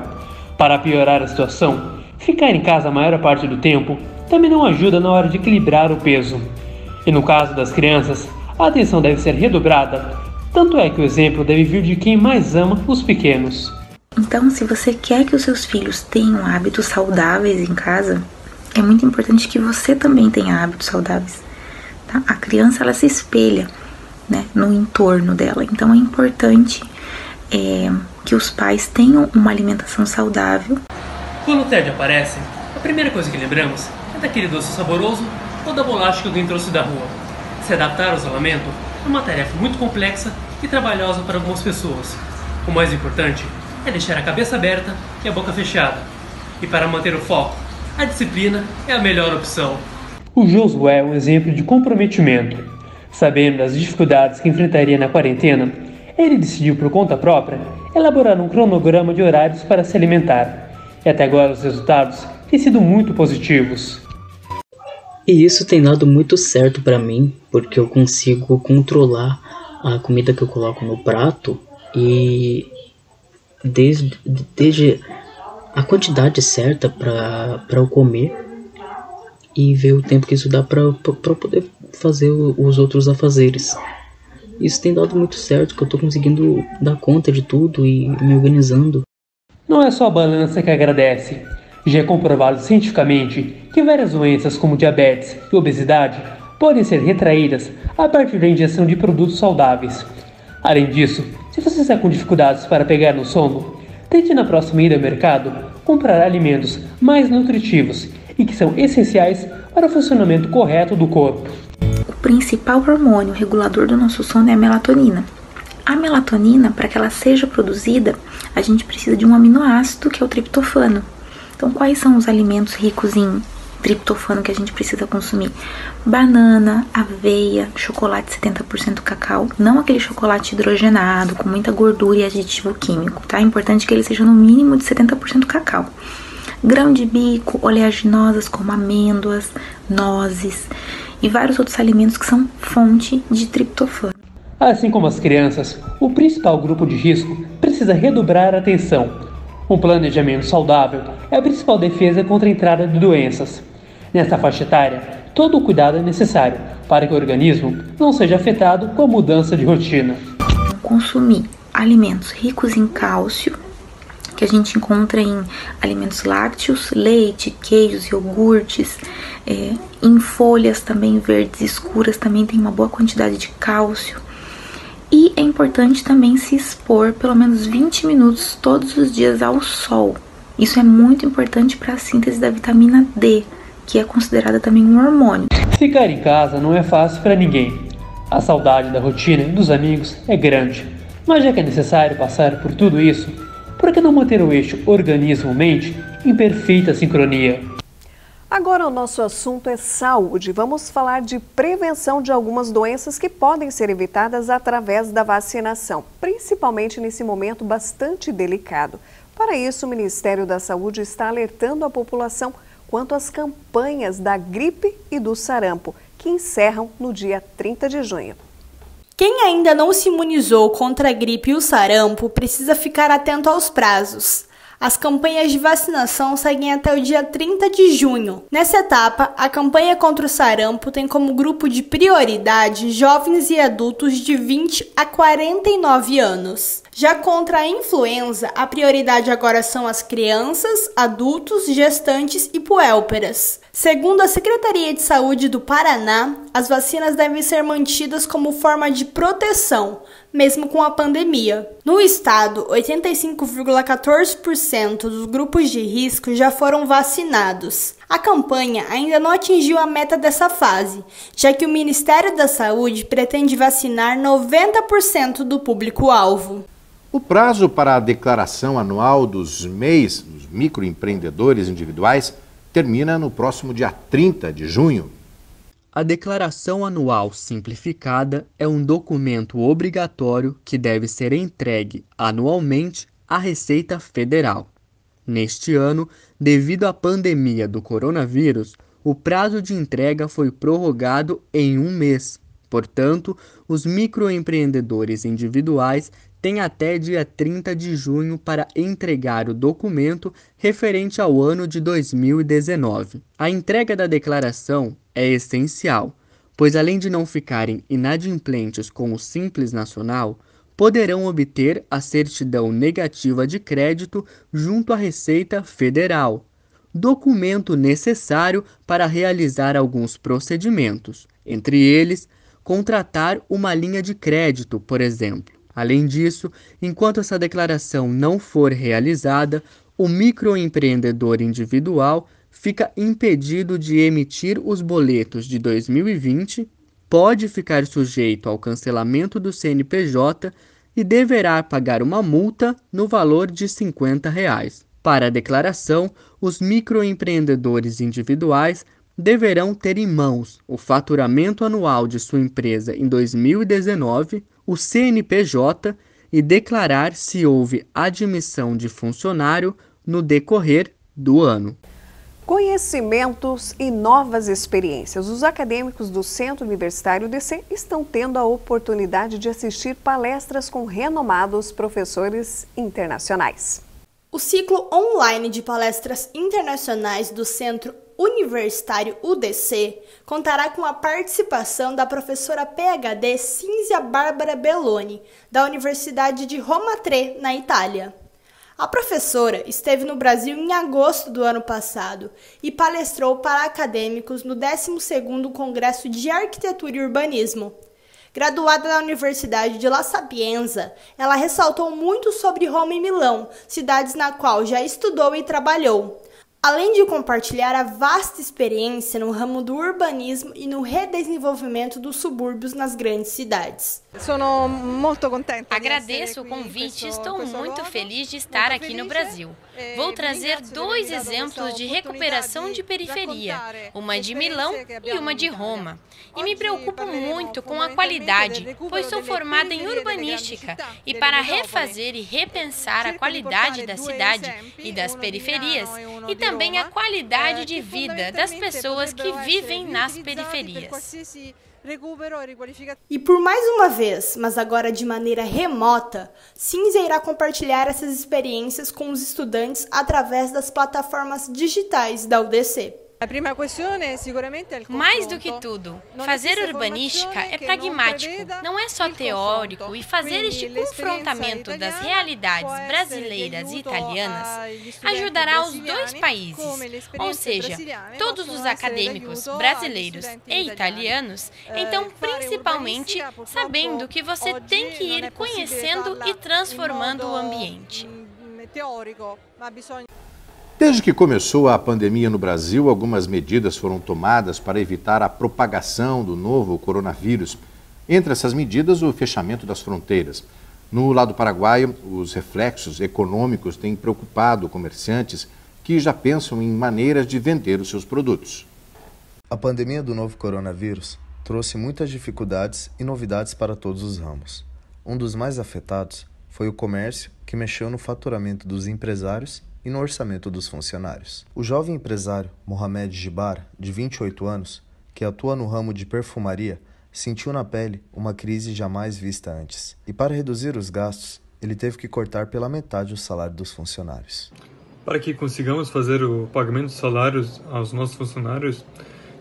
Para piorar a situação, ficar em casa a maior parte do tempo também não ajuda na hora de equilibrar o peso. E no caso das crianças, a atenção deve ser redobrada. Tanto é que o exemplo deve vir de quem mais ama os pequenos. Então, se você quer que os seus filhos tenham hábitos saudáveis em casa, é muito importante que você também tenha hábitos saudáveis. Tá? A criança, ela se espelha, né, no entorno dela. Então, é importante que os pais tenham uma alimentação saudável. Quando o tédio aparece, a primeira coisa que lembramos é daquele doce saboroso ou da bolacha que alguém trouxe da rua. Se adaptar ao isolamento é uma tarefa muito complexa e trabalhosa para algumas pessoas. O mais importante é deixar a cabeça aberta e a boca fechada. E para manter o foco, a disciplina é a melhor opção. O Josué é um exemplo de comprometimento. Sabendo das dificuldades que enfrentaria na quarentena, ele decidiu por conta própria elaborar um cronograma de horários para se alimentar. E até agora os resultados têm sido muito positivos. E isso tem dado muito certo para mim, porque eu consigo controlar a comida que eu coloco no prato e desde a quantidade certa para eu comer e ver o tempo que isso dá para poder fazer os outros afazeres. Isso tem dado muito certo, que eu tô conseguindo dar conta de tudo e me organizando. Não é só a balança que agradece. Já é comprovado cientificamente que várias doenças como diabetes e obesidade podem ser retraídas a partir da ingestão de produtos saudáveis. Além disso, se você está com dificuldades para pegar no sono, tente na próxima ida ao mercado comprar alimentos mais nutritivos e que são essenciais para o funcionamento correto do corpo. O principal hormônio regulador do nosso sono é a melatonina. A melatonina, para que ela seja produzida, a gente precisa de um aminoácido que é o triptofano. Então, quais são os alimentos ricos em triptofano que a gente precisa consumir? Banana, aveia, chocolate 70% cacau, não aquele chocolate hidrogenado com muita gordura e aditivo químico, tá? É importante que ele seja no mínimo de 70% cacau. Grão de bico, oleaginosas como amêndoas, nozes e vários outros alimentos que são fonte de triptofano. Assim como as crianças, o principal grupo de risco precisa redobrar a atenção. Um planejamento saudável é a principal defesa contra a entrada de doenças. Nesta faixa etária, todo o cuidado é necessário para que o organismo não seja afetado com a mudança de rotina. Consumir alimentos ricos em cálcio, que a gente encontra em alimentos lácteos, leite, queijos, iogurtes, em folhas também verdes escuras também tem uma boa quantidade de cálcio. E é importante também se expor pelo menos 20 minutos todos os dias ao sol. Isso é muito importante para a síntese da vitamina D, que é considerada também um hormônio. Ficar em casa não é fácil para ninguém. A saudade da rotina e dos amigos é grande. Mas já que é necessário passar por tudo isso, por que não manter o eixo organismo-mente em perfeita sincronia? Agora o nosso assunto é saúde. Vamos falar de prevenção de algumas doenças que podem ser evitadas através da vacinação, principalmente nesse momento bastante delicado. Para isso, o Ministério da Saúde está alertando a população quanto às campanhas da gripe e do sarampo, que encerram no dia 30 de junho. Quem ainda não se imunizou contra a gripe e o sarampo precisa ficar atento aos prazos. As campanhas de vacinação seguem até o dia 30 de junho. Nessa etapa, a campanha contra o sarampo tem como grupo de prioridade jovens e adultos de 20 a 49 anos. Já contra a influenza, a prioridade agora são as crianças, adultos, gestantes e puérperas. Segundo a Secretaria de Saúde do Paraná, as vacinas devem ser mantidas como forma de proteção, mesmo com a pandemia. No estado, 85,14% dos grupos de risco já foram vacinados. A campanha ainda não atingiu a meta dessa fase, já que o Ministério da Saúde pretende vacinar 90% do público-alvo. O prazo para a declaração anual dos MEIs, dos microempreendedores individuais, termina no próximo dia 30 de junho. A Declaração Anual Simplificada é um documento obrigatório que deve ser entregue anualmente à Receita Federal. Neste ano, devido à pandemia do coronavírus, o prazo de entrega foi prorrogado em 1 mês. Portanto, os microempreendedores individuais têm até dia 30 de junho para entregar o documento referente ao ano de 2019. A entrega da declaração é essencial, pois além de não ficarem inadimplentes com o Simples Nacional, poderão obter a certidão negativa de crédito junto à Receita Federal, documento necessário para realizar alguns procedimentos, entre eles, contratar uma linha de crédito, por exemplo. Além disso, enquanto essa declaração não for realizada, o microempreendedor individual fica impedido de emitir os boletos de 2020, pode ficar sujeito ao cancelamento do CNPJ e deverá pagar uma multa no valor de R$ 50. Para a declaração, os microempreendedores individuais deverão ter em mãos o faturamento anual de sua empresa em 2019, o CNPJ e declarar se houve admissão de funcionário no decorrer do ano. Conhecimentos e novas experiências. Os acadêmicos do Centro Universitário UDC estão tendo a oportunidade de assistir palestras com renomados professores internacionais. O ciclo online de palestras internacionais do Centro Universitário UDC contará com a participação da professora PhD Cinzia Bárbara Belloni, da Universidade de Roma Tre, na Itália. A professora esteve no Brasil em agosto do ano passado e palestrou para acadêmicos no 12º Congresso de Arquitetura e Urbanismo. Graduada na Universidade de La Sapienza, ela ressaltou muito sobre Roma e Milão, cidades na qual já estudou e trabalhou, além de compartilhar a vasta experiência no ramo do urbanismo e no redesenvolvimento dos subúrbios nas grandes cidades. Agradeço o convite e estou muito feliz de estar aqui no Brasil. Vou trazer 2 exemplos de recuperação de periferia, uma de Milão e uma de Roma. E me preocupo muito com a qualidade, pois sou formada em urbanística e para refazer e repensar a qualidade da cidade e das periferias e também a qualidade de vida das pessoas que vivem nas periferias. E por mais uma vez, mas agora de maneira remota, Cinzia irá compartilhar essas experiências com os estudantes através das plataformas digitais da UDC. Mais do que tudo, fazer urbanística é pragmático, não é só teórico, e fazer este confrontamento das realidades brasileiras e italianas ajudará os 2 países, ou seja, todos os acadêmicos brasileiros e italianos, então principalmente sabendo que você tem que ir conhecendo e transformando o ambiente. Desde que começou a pandemia no Brasil, algumas medidas foram tomadas para evitar a propagação do novo coronavírus. Entre essas medidas, o fechamento das fronteiras. No lado paraguaio, os reflexos econômicos têm preocupado comerciantes que já pensam em maneiras de vender os seus produtos. A pandemia do novo coronavírus trouxe muitas dificuldades e novidades para todos os ramos. Um dos mais afetados foi o comércio, que mexeu no faturamento dos empresários e no orçamento dos funcionários. O jovem empresário Mohamed Gibar, de 28 anos, que atua no ramo de perfumaria, sentiu na pele uma crise jamais vista antes. E para reduzir os gastos, ele teve que cortar pela metade o salário dos funcionários. Para que consigamos fazer o pagamento de salários aos nossos funcionários,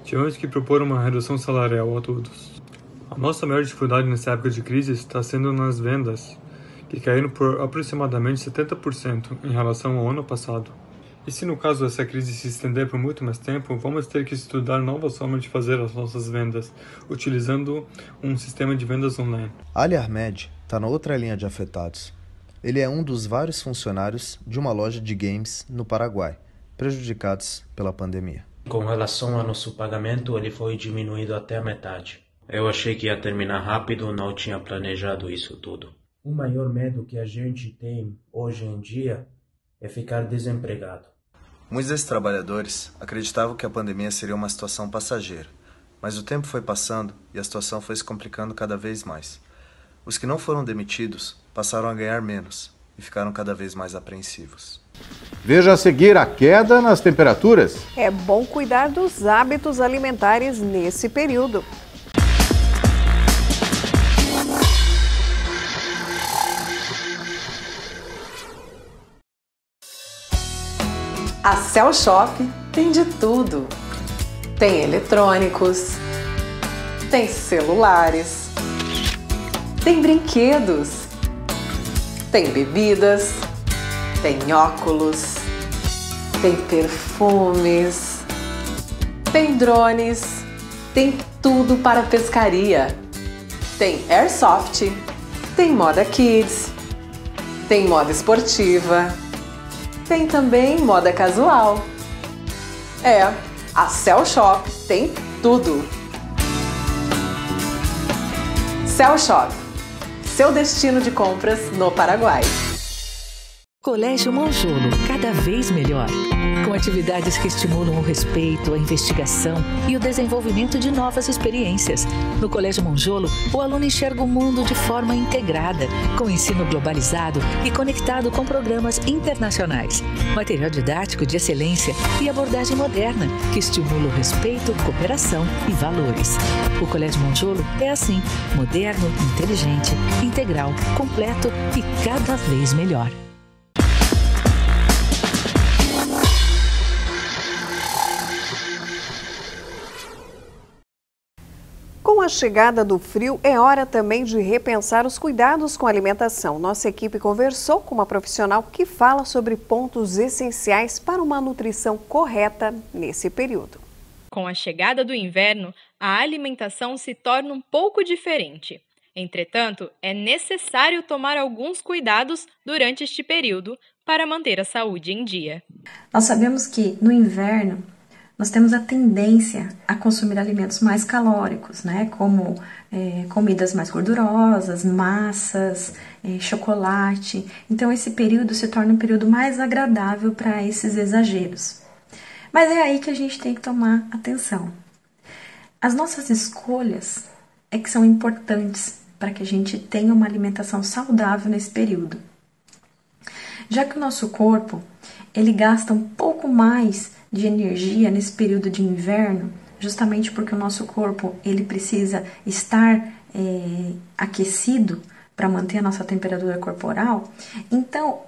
tivemos que propor uma redução salarial a todos. A nossa maior dificuldade nessa época de crise está sendo nas vendas, que caíram por aproximadamente 70% em relação ao ano passado. E se no caso essa crise se estender por muito mais tempo, vamos ter que estudar novas formas de fazer as nossas vendas, utilizando um sistema de vendas online. Ali Ahmed está na outra linha de afetados. Ele é um dos vários funcionários de uma loja de games no Paraguai, prejudicados pela pandemia. Com relação ao nosso pagamento, ele foi diminuído até a metade. Eu achei que ia terminar rápido, não tinha planejado isso tudo. O maior medo que a gente tem hoje em dia é ficar desempregado. Muitos desses trabalhadores acreditavam que a pandemia seria uma situação passageira, mas o tempo foi passando e a situação foi se complicando cada vez mais. Os que não foram demitidos passaram a ganhar menos e ficaram cada vez mais apreensivos. Veja a seguir a queda nas temperaturas. É bom cuidar dos hábitos alimentares nesse período. A Cell Shop tem de tudo. Tem eletrônicos, tem celulares, tem brinquedos, tem bebidas, tem óculos, tem perfumes, tem drones, tem tudo para pescaria. Tem airsoft, tem moda kids, tem moda esportiva, tem também moda casual. A Cell Shop tem tudo. Cell Shop, seu destino de compras no Paraguai. Colégio Monjolo, cada vez melhor. Com atividades que estimulam o respeito, a investigação e o desenvolvimento de novas experiências. No Colégio Monjolo, o aluno enxerga o mundo de forma integrada, com ensino globalizado e conectado com programas internacionais. Material didático de excelência e abordagem moderna, que estimula o respeito, cooperação e valores. O Colégio Monjolo é assim, moderno, inteligente, integral, completo e cada vez melhor. Com a chegada do frio, é hora também de repensar os cuidados com a alimentação. Nossa equipe conversou com uma profissional que fala sobre pontos essenciais para uma nutrição correta nesse período. Com a chegada do inverno, a alimentação se torna um pouco diferente. Entretanto, é necessário tomar alguns cuidados durante este período para manter a saúde em dia. Nós sabemos que no inverno nós temos a tendência a consumir alimentos mais calóricos, né? Como comidas mais gordurosas, massas, chocolate. Então esse período se torna um período mais agradável para esses exageros. Mas é aí que a gente tem que tomar atenção. As nossas escolhas é que são importantes para que a gente tenha uma alimentação saudável nesse período. Já que o nosso corpo, ele gasta um pouco mais de energia nesse período de inverno, justamente porque o nosso corpo ele precisa estar aquecido para manter a nossa temperatura corporal. Então,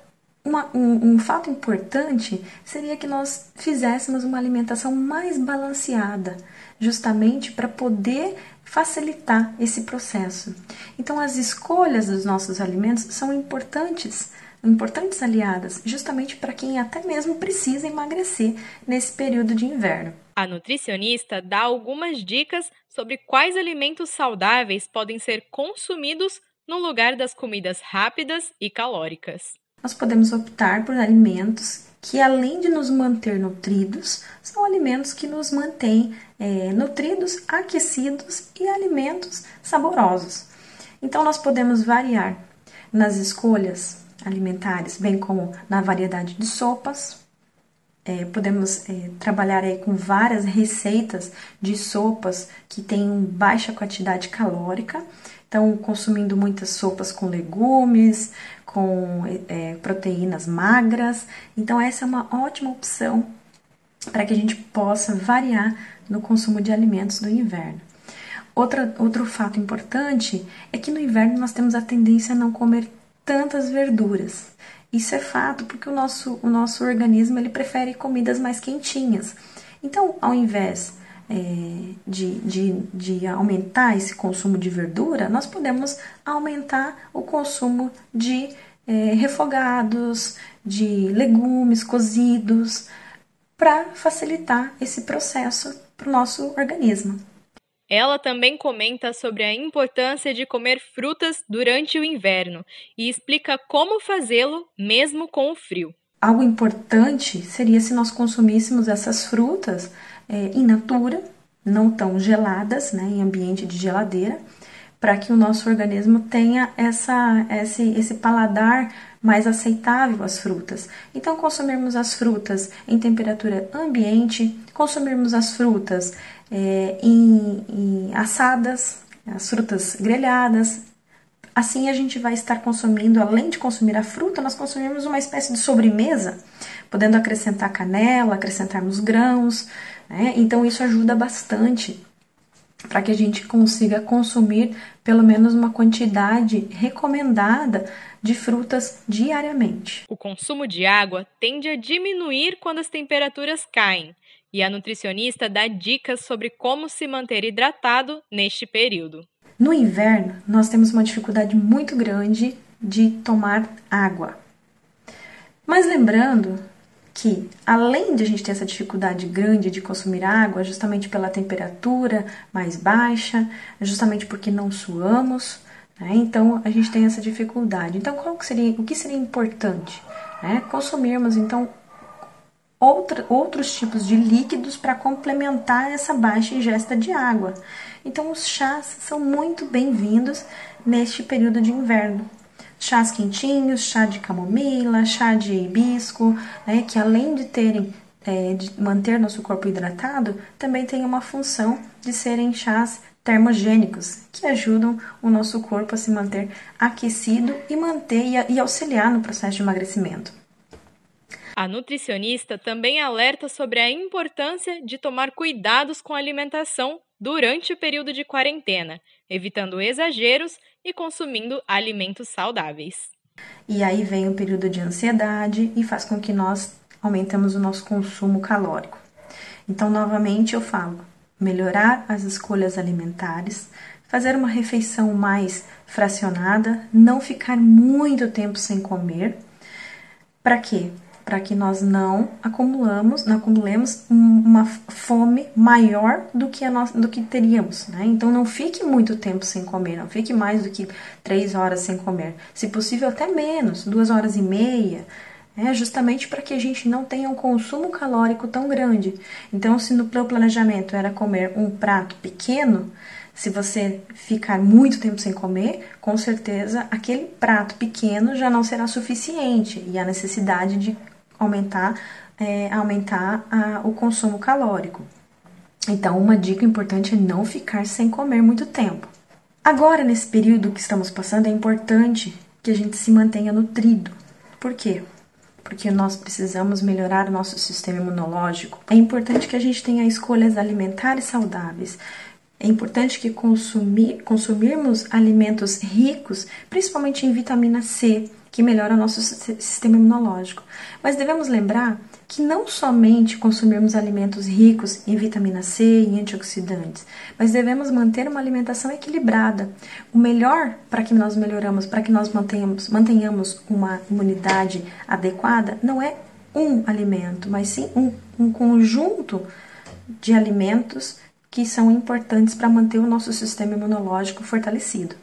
um fato importante seria que nós fizéssemos uma alimentação mais balanceada, justamente para poder facilitar esse processo. Então, as escolhas dos nossos alimentos são importantes aliadas, justamente para quem até mesmo precisa emagrecer nesse período de inverno. A nutricionista dá algumas dicas sobre quais alimentos saudáveis podem ser consumidos no lugar das comidas rápidas e calóricas. Nós podemos optar por alimentos que, além de nos manter nutridos, são alimentos que nos mantêm nutridos, aquecidos e alimentos saborosos. Então, nós podemos variar nas escolhas alimentares, bem como na variedade de sopas. Podemos trabalhar aí com várias receitas de sopas que têm baixa quantidade calórica. Então, consumindo muitas sopas com legumes, com proteínas magras. Então, essa é uma ótima opção para que a gente possa variar no consumo de alimentos no inverno. Outro fato importante é que no inverno nós temos a tendência a não comer tantas verduras. Isso é fato porque o nosso organismo ele prefere comidas mais quentinhas. Então, ao invés de aumentar esse consumo de verdura, nós podemos aumentar o consumo de refogados, de legumes cozidos, para facilitar esse processo para o nosso organismo. Ela também comenta sobre a importância de comer frutas durante o inverno e explica como fazê-lo mesmo com o frio. Algo importante seria se nós consumíssemos essas frutas in natura, não tão geladas, né, em ambiente de geladeira, para que o nosso organismo tenha esse paladar mais aceitável às frutas. Então, consumirmos as frutas em temperatura ambiente, consumirmos as frutas assadas, as frutas grelhadas. Assim a gente vai estar consumindo, além de consumir a fruta, nós consumimos uma espécie de sobremesa, podendo acrescentar canela, acrescentarmos grãos, né? Então isso ajuda bastante para que a gente consiga consumir pelo menos uma quantidade recomendada de frutas diariamente. O consumo de água tende a diminuir quando as temperaturas caem, e a nutricionista dá dicas sobre como se manter hidratado neste período. No inverno, nós temos uma dificuldade muito grande de tomar água. Mas lembrando que, além de a gente ter essa dificuldade grande de consumir água, justamente pela temperatura mais baixa, justamente porque não suamos, né? Então a gente tem essa dificuldade. Então, o que seria importante? Consumirmos, então, outros tipos de líquidos para complementar essa baixa ingesta de água. Então, os chás são muito bem-vindos neste período de inverno. Chás quentinhos, chá de camomila, chá de hibisco, né, que além de de manter nosso corpo hidratado, também tem uma função de serem chás termogênicos, que ajudam o nosso corpo a se manter aquecido e auxiliar no processo de emagrecimento. A nutricionista também alerta sobre a importância de tomar cuidados com a alimentação durante o período de quarentena, evitando exageros e consumindo alimentos saudáveis. E aí vem o período de ansiedade e faz com que nós aumentemos o nosso consumo calórico. Então, novamente eu falo, melhorar as escolhas alimentares, fazer uma refeição mais fracionada, não ficar muito tempo sem comer. Para quê? Para que nós não acumulemos uma fome maior do que teríamos, né? Então não fique muito tempo sem comer, não fique mais do que 3 horas sem comer, se possível até menos, 2 horas e meia, justamente para que a gente não tenha um consumo calórico tão grande. Então, se no meu planejamento era comer um prato pequeno, se você ficar muito tempo sem comer, com certeza aquele prato pequeno já não será suficiente e a necessidade de aumentar o consumo calórico. Então, uma dica importante é não ficar sem comer muito tempo. Agora, nesse período que estamos passando, é importante que a gente se mantenha nutrido. Por quê? Porque nós precisamos melhorar o nosso sistema imunológico. É importante que a gente tenha escolhas alimentares saudáveis. É importante que consumirmos alimentos ricos, principalmente em vitamina C, que melhora o nosso sistema imunológico. Mas devemos lembrar que não somente consumirmos alimentos ricos em vitamina C e antioxidantes, mas devemos manter uma alimentação equilibrada. O melhor para que nós mantenhamos uma imunidade adequada não é um alimento, mas sim um conjunto de alimentos que são importantes para manter o nosso sistema imunológico fortalecido.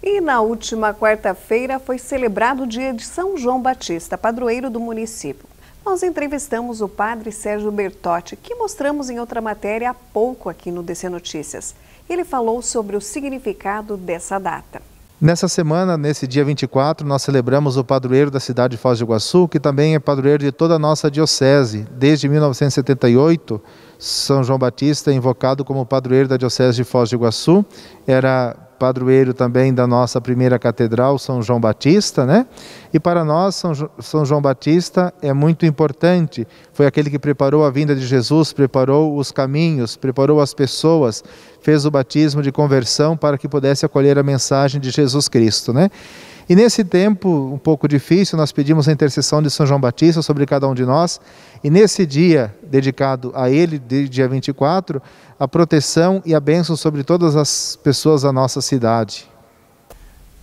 E na última quarta-feira foi celebrado o dia de São João Batista, padroeiro do município. Nós entrevistamos o padre Sérgio Bertotti, que mostramos em outra matéria há pouco aqui no DC Notícias. Ele falou sobre o significado dessa data. Nessa semana, nesse dia 24, nós celebramos o padroeiro da cidade de Foz do Iguaçu, que também é padroeiro de toda a nossa diocese. Desde 1978, São João Batista é invocado como padroeiro da diocese de Foz do Iguaçu. Era padroeiro também da nossa primeira catedral, São João Batista, né? E para nós, São João Batista é muito importante. Foi aquele que preparou a vinda de Jesus, preparou os caminhos, preparou as pessoas, fez o batismo de conversão para que pudesse acolher a mensagem de Jesus Cristo, né? E nesse tempo um pouco difícil, nós pedimos a intercessão de São João Batista sobre cada um de nós. E nesse dia dedicado a ele, dia 24, a proteção e a bênção sobre todas as pessoas da nossa cidade.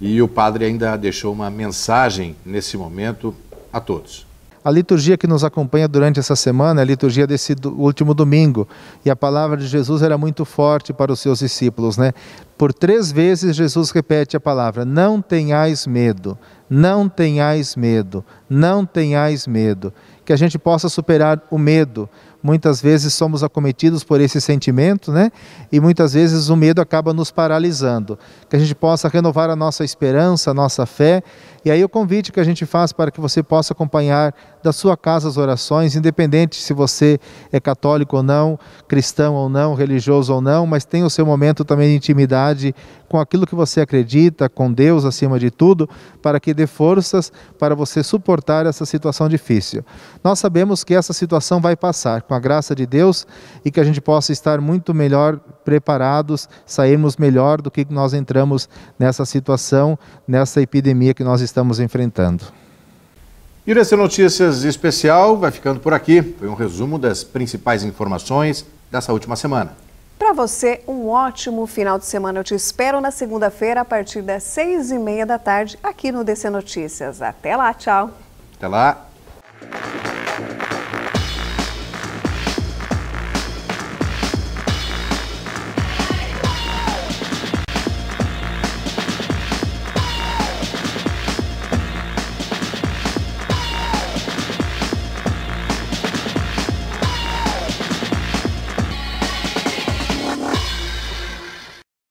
E o padre ainda deixou uma mensagem nesse momento a todos. A liturgia que nos acompanha durante essa semana é a liturgia desse último domingo. E a palavra de Jesus era muito forte para os seus discípulos, né? Por 3 vezes Jesus repete a palavra: não tenhais medo, não tenhais medo, não tenhais medo. Que a gente possa superar o medo. Muitas vezes somos acometidos por esse sentimento, né? E muitas vezes o medo acaba nos paralisando. Que a gente possa renovar a nossa esperança, a nossa fé. E aí o convite que a gente faz para que você possa acompanhar da sua casa as orações, independente se você é católico ou não, cristão ou não, religioso ou não, mas tem o seu momento também de intimidade com aquilo que você acredita, com Deus acima de tudo, para que dê forças para você suportar essa situação difícil. Nós sabemos que essa situação vai passar, com a graça de Deus, e que a gente possa estar muito melhor preparados, sairmos melhor do que nós entramos nessa situação, nessa epidemia que nós estamos enfrentando. E o DC Notícias Especial vai ficando por aqui. Foi um resumo das principais informações dessa última semana. Para você, um ótimo final de semana. Eu te espero na segunda-feira, a partir das 6h30 da tarde, aqui no DC Notícias. Até lá, tchau. Até lá.